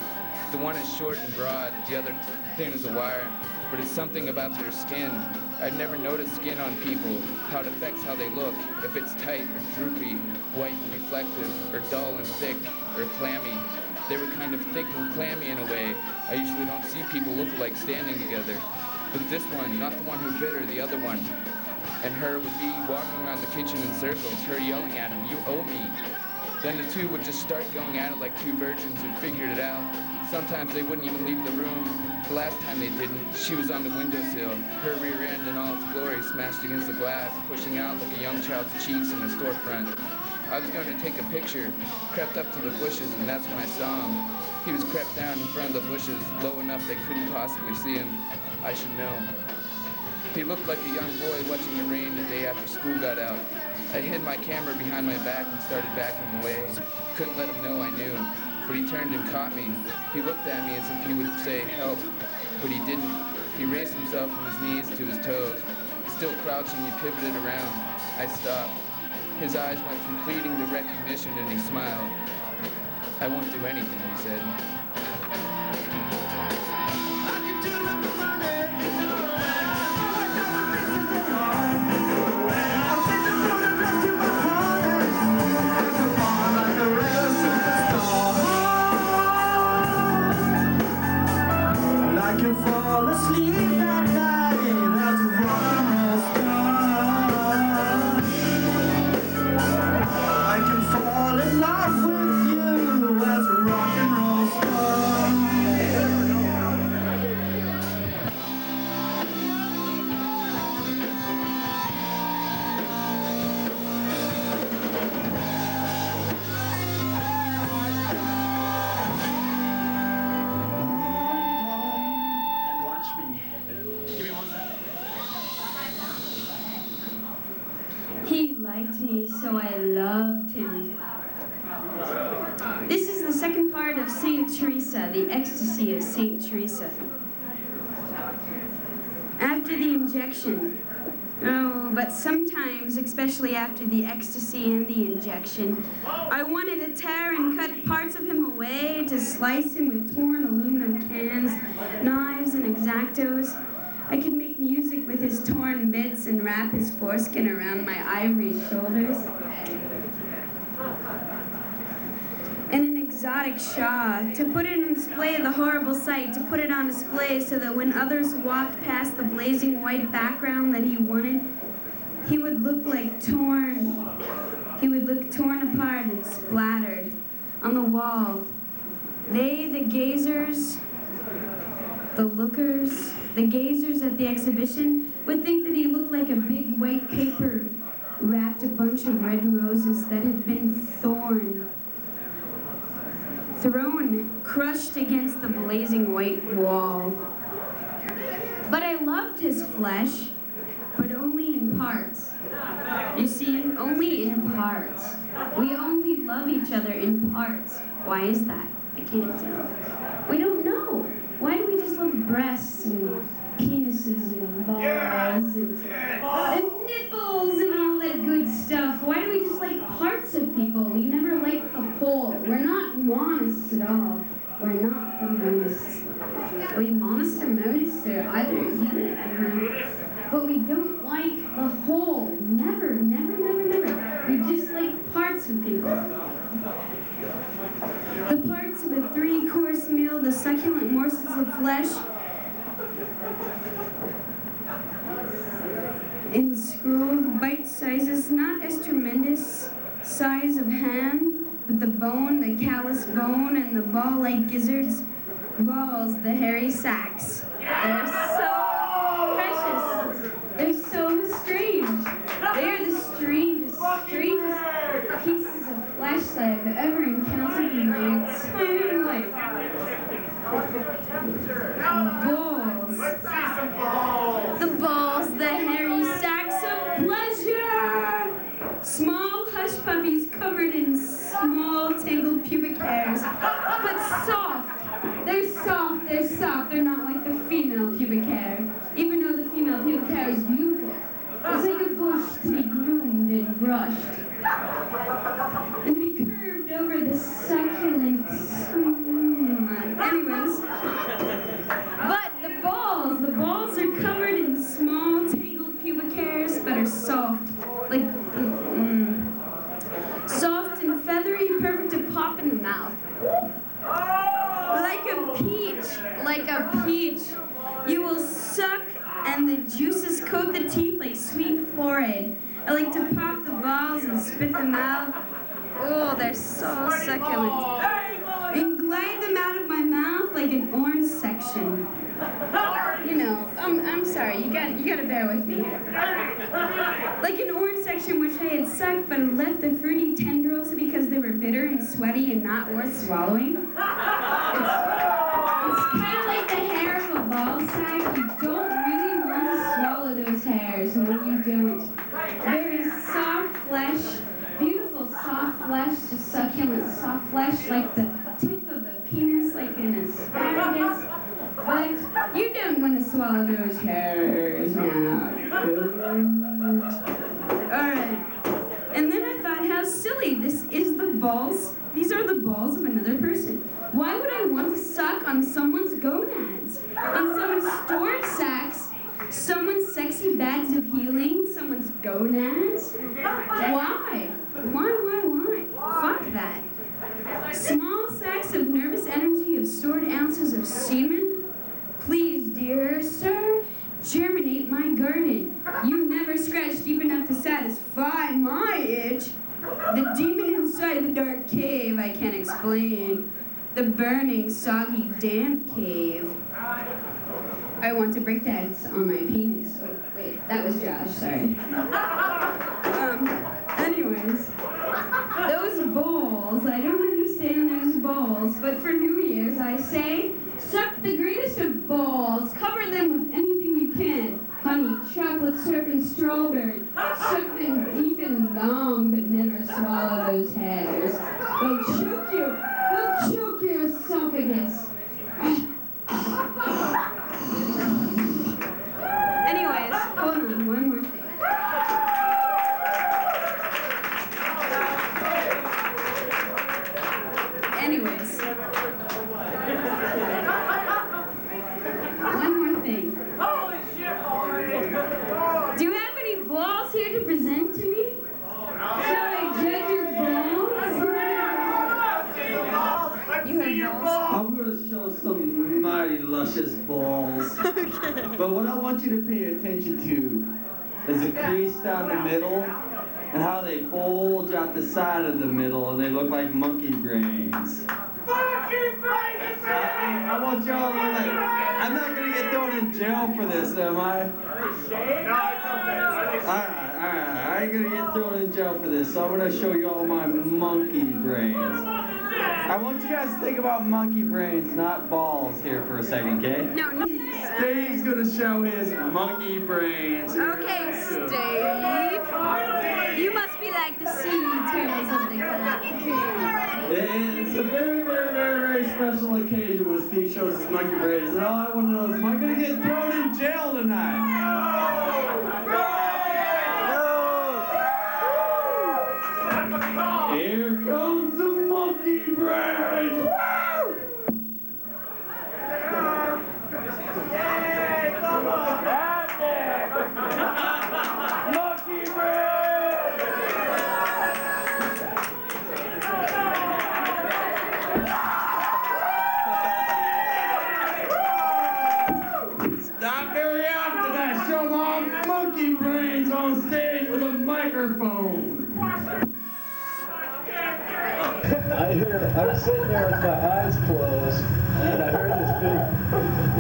The one is short and broad, the other thin as a wire, but it's something about their skin. I've never noticed skin on people, how it affects how they look, if it's tight or droopy, white and reflective, or dull and thick, or clammy. They were kind of thick and clammy in a way. I usually don't see people look alike standing together. But this one, not the one who bit her, the other one, and her would be walking around the kitchen in circles, her yelling at him, "You owe me." Then the two would just start going at it like two virgins who figured it out. Sometimes they wouldn't even leave the room. The last time they didn't, she was on the windowsill, her rear end in all its glory smashed against the glass, pushing out like a young child's cheeks in a storefront. I was going to take a picture, crept up to the bushes, and that's when I saw him. He was crept down in front of the bushes, low enough they couldn't possibly see him. I should know. He looked like a young boy watching the rain the day after school got out. I hid my camera behind my back and started backing away. Couldn't let him know I knew, but he turned and caught me. He looked at me as if he would say, "Help," but he didn't. He raised himself from his knees to his toes. Still crouching, he pivoted around. I stopped. His eyes went from pleading to recognition, and he smiled. "I won't do anything," he said. I can fall asleep at night as a rock and roll star. I can fall in love with you as a rock and roll star. He liked me, so I loved him. This is the second part of St. Teresa, the ecstasy of St. Teresa. After the injection, oh, but sometimes, especially after the ecstasy and the injection, I wanted to tear and cut parts of him away, to slice him with torn aluminum cans, knives, and X-Actos. I could make music with his torn bits and wrap his foreskin around my ivory shoulders. And an exotic Shah, to put it on display of the horrible sight, to put it on display so that when others walked past the blazing white background that he wanted, he would look like torn. He would look torn apart and splattered on the wall. They, the gazers, the lookers, the gazers at the exhibition would think that he looked like a big white paper wrapped a bunch of red roses that had been thrown, crushed against the blazing white wall. But I loved his flesh, but only in parts. You see, only in parts. We only love each other in parts. Why is that? I can't tell. We don't know. Why do we just love breasts and penises and balls and nipples and all that good stuff? Why do we just like parts of people? We never like the whole. We're not monists at all. We're not the monists. Are we monist or monist or either? I don't know. But we don't like the whole. Never, never, never, never. We just like parts of people. The parts of a 3-course meal, the succulent morsels of flesh, in scrolled bite sizes, not as tremendous size of hand, but the bone, the callous bone, and the ball-like gizzards, balls, the hairy sacks. They're so precious. They're so strange. They are the strangest pieces of flesh that I've ever encountered in my entire life. Balls. The balls, the hairy sacks of pleasure. Small hush puppies covered in small tangled pubic hairs, but soft. They're soft, they're soft. They're not like the female pubic hair, even though the female pubic hair is beautiful. It's like a bush to be groomed and brushed, and to be curved over the succulent is. But the balls are covered in small, tangled pubic hairs, but are soft, like, soft and feathery, perfect to pop in the mouth. Like a peach. You will suck and the juices coat the teeth like sweet fluoride. I like to pop the balls and spit them out. Oh, they're so succulent. And glide them out of my mouth like an orange section. You know, I'm sorry, you gotta bear with me here. Like an orange section which I had sucked but left the fruity tendrils because they were bitter and sweaty and not worth swallowing. It's kind of like the hair of a ball sack. You don't really want to swallow those hairs. No, you don't. There is soft flesh, beautiful soft flesh, just succulent soft flesh like the tip of a penis, like an asparagus. But you don't want to swallow those hairs now. Alright. And then I thought, how silly. These are the balls of another person. Why would I want to suck on someone's gonads? On someone's storage sacks? Someone's sexy bags of healing? Someone's gonads? Why? Why? Fuck that. Small sacks of nervous energy, of stored ounces of semen? Please, dear sir, germinate my garden. You never scratched deep enough to satisfy my itch. The demon inside the dark cave I can't explain. The burning, soggy, damp cave. I want to break dance on my penis. Oh, wait, that was Josh, sorry. Anyways, those balls, I don't understand those balls, but for New Year's I say, suck the greatest of balls, cover them with anything you can. Honey, chocolate syrup and strawberry. Suck them deep and long, but never swallow those hairs. They'll choke your esophagus. Anyways, hold on, one more thing. Anyways. One more thing. Do you have any balls here to present to me? Shall I judge your balls? You have balls? I'm going to show some mighty luscious balls. Okay. But what I want you to pay attention to is the crease down the middle and how they bulge out the side of the middle and they look like monkey brains. Monkey brains! I want y'all to like, I'm not going to get thrown in jail for this, am I? Alright, I ain't going to get thrown in jail for this, so I'm going to show you all my monkey brains. I want you guys to think about monkey brains, not balls here for a second, okay? No. Steve's gonna show his monkey brains. Okay, Steve. You must be like the sea turtles of the Galactic. It's a very, very, very, very special occasion when Steve shows his monkey brains. And all I want to know is, am I gonna get thrown in jail tonight? Here comes the monkey brain! Monkey brain! It's not very often I show my monkey brains on stage with a microphone. I'm sitting there with my eyes closed, and I heard this big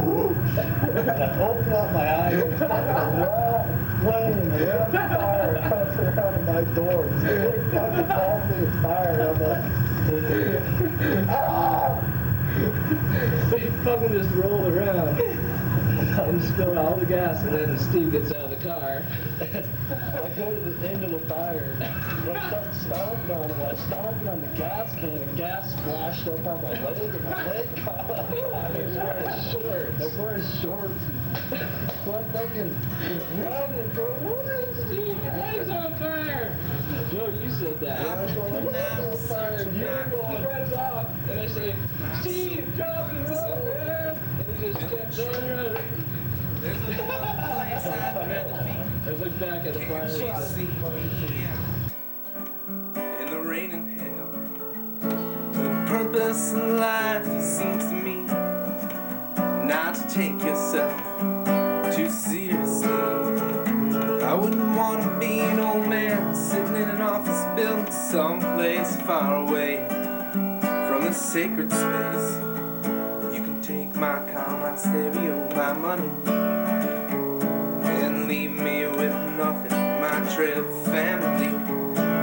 whoosh, and I opened up my eyes, and a flame, a red fire comes around my door. It's a big fucking ball thing of fire, and I'm like, ah! They fucking just rolled around. I'm spilling all the gas, and then Steve gets out of the car. I go to the end of the fire, and I start stomping on it. I stomped on the gas can, and gas splashed up on my leg, and my leg caught on fire. I was wearing shorts. I was wearing shorts. So I fucking run and go, "What, Steve? Your leg's on fire!" Joe, you said that. I was going, "My leg's on fire." And you go, runs off, and I say, "Steve, drop me, run, man." I look back at the fire. In the rain and hail, the purpose of life seems to me not to take yourself too seriously. I wouldn't want to be an old man sitting in an office building someplace far away from the sacred space. You can take my car, my stereo, my money, and leave me with nothing. My trail family,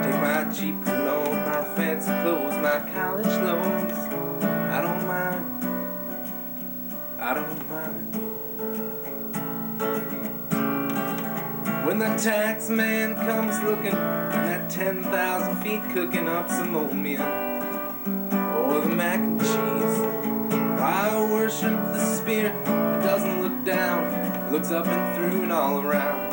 take my cheap cologne, my fancy clothes, my college loans. I don't mind, I don't mind. When the tax man comes looking, and at 10,000 feet cooking up some oatmeal or the mac and cheese, I worship the spirit that doesn't look down, looks up and through and all around.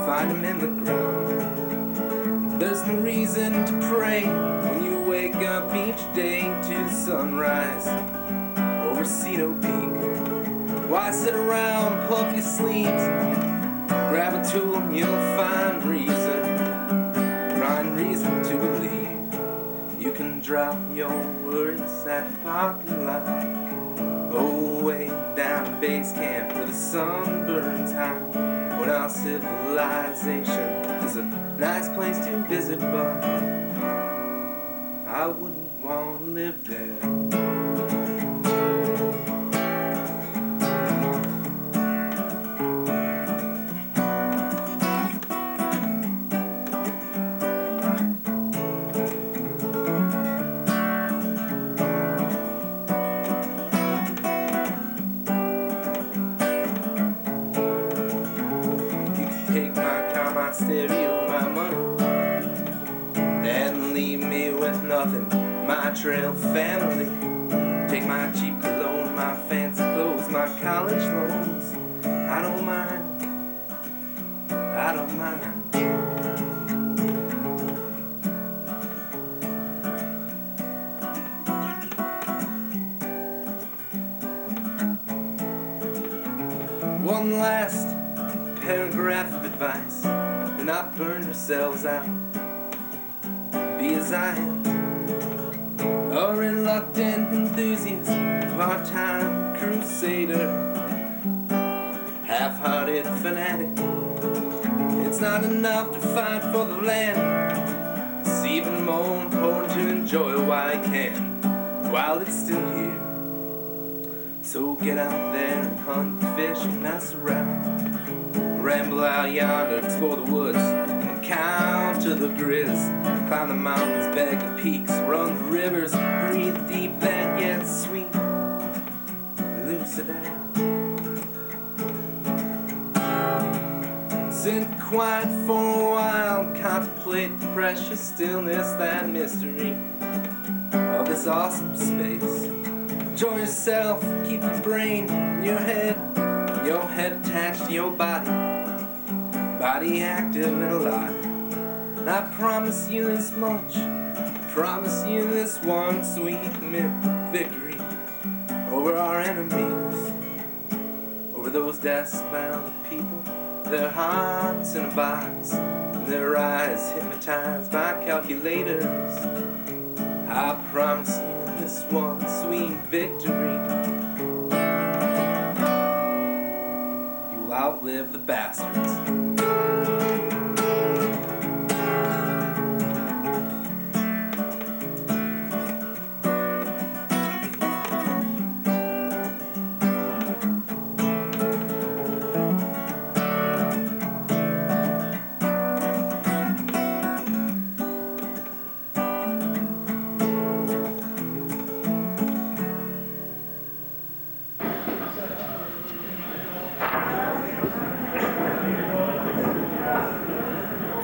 Find him in the ground. There's no reason to pray when you wake up each day to sunrise over Cedar Peak. Why sit around, pull up your sleeves, grab a tool and you'll find reason to believe. You can drop your worries at the parking lot, oh, way down to base camp where the sun burns high. When our civilization is a nice place to visit, but I wouldn't want to live there. Stereo, my money, and leave me with nothing. My trail family, take my cheap cologne, my fancy clothes, my college loans. I don't mind, I don't mind. One last paragraph of advice: do not burn yourselves out. Be as I am, a reluctant enthusiast, part-time crusader, half-hearted fanatic. It's not enough to fight for the land. It's even more important to enjoy it while you can, while it's still here. So get out there and hunt, fish, and mess around. Ramble out yonder, explore the woods, and count to the grizz. Climb the mountains, beg the peaks, run the rivers, breathe deep that yet sweet lucid air. Sit quiet for a while, contemplate the precious stillness, that mystery of this awesome space. Enjoy yourself, keep your brain in your head attached to your body active and alive. And I promise you this much, promise you this one sweet victory over our enemies, over those death-bound people, their hearts in a box, and their eyes hypnotized by calculators. I promise you this one sweet victory. You'll outlive the bastards.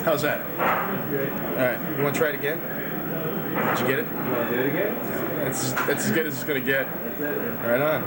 How's that? All right, you want to try it again? Did you get it? You want to do it again? That's as good as it's going to get. Right on.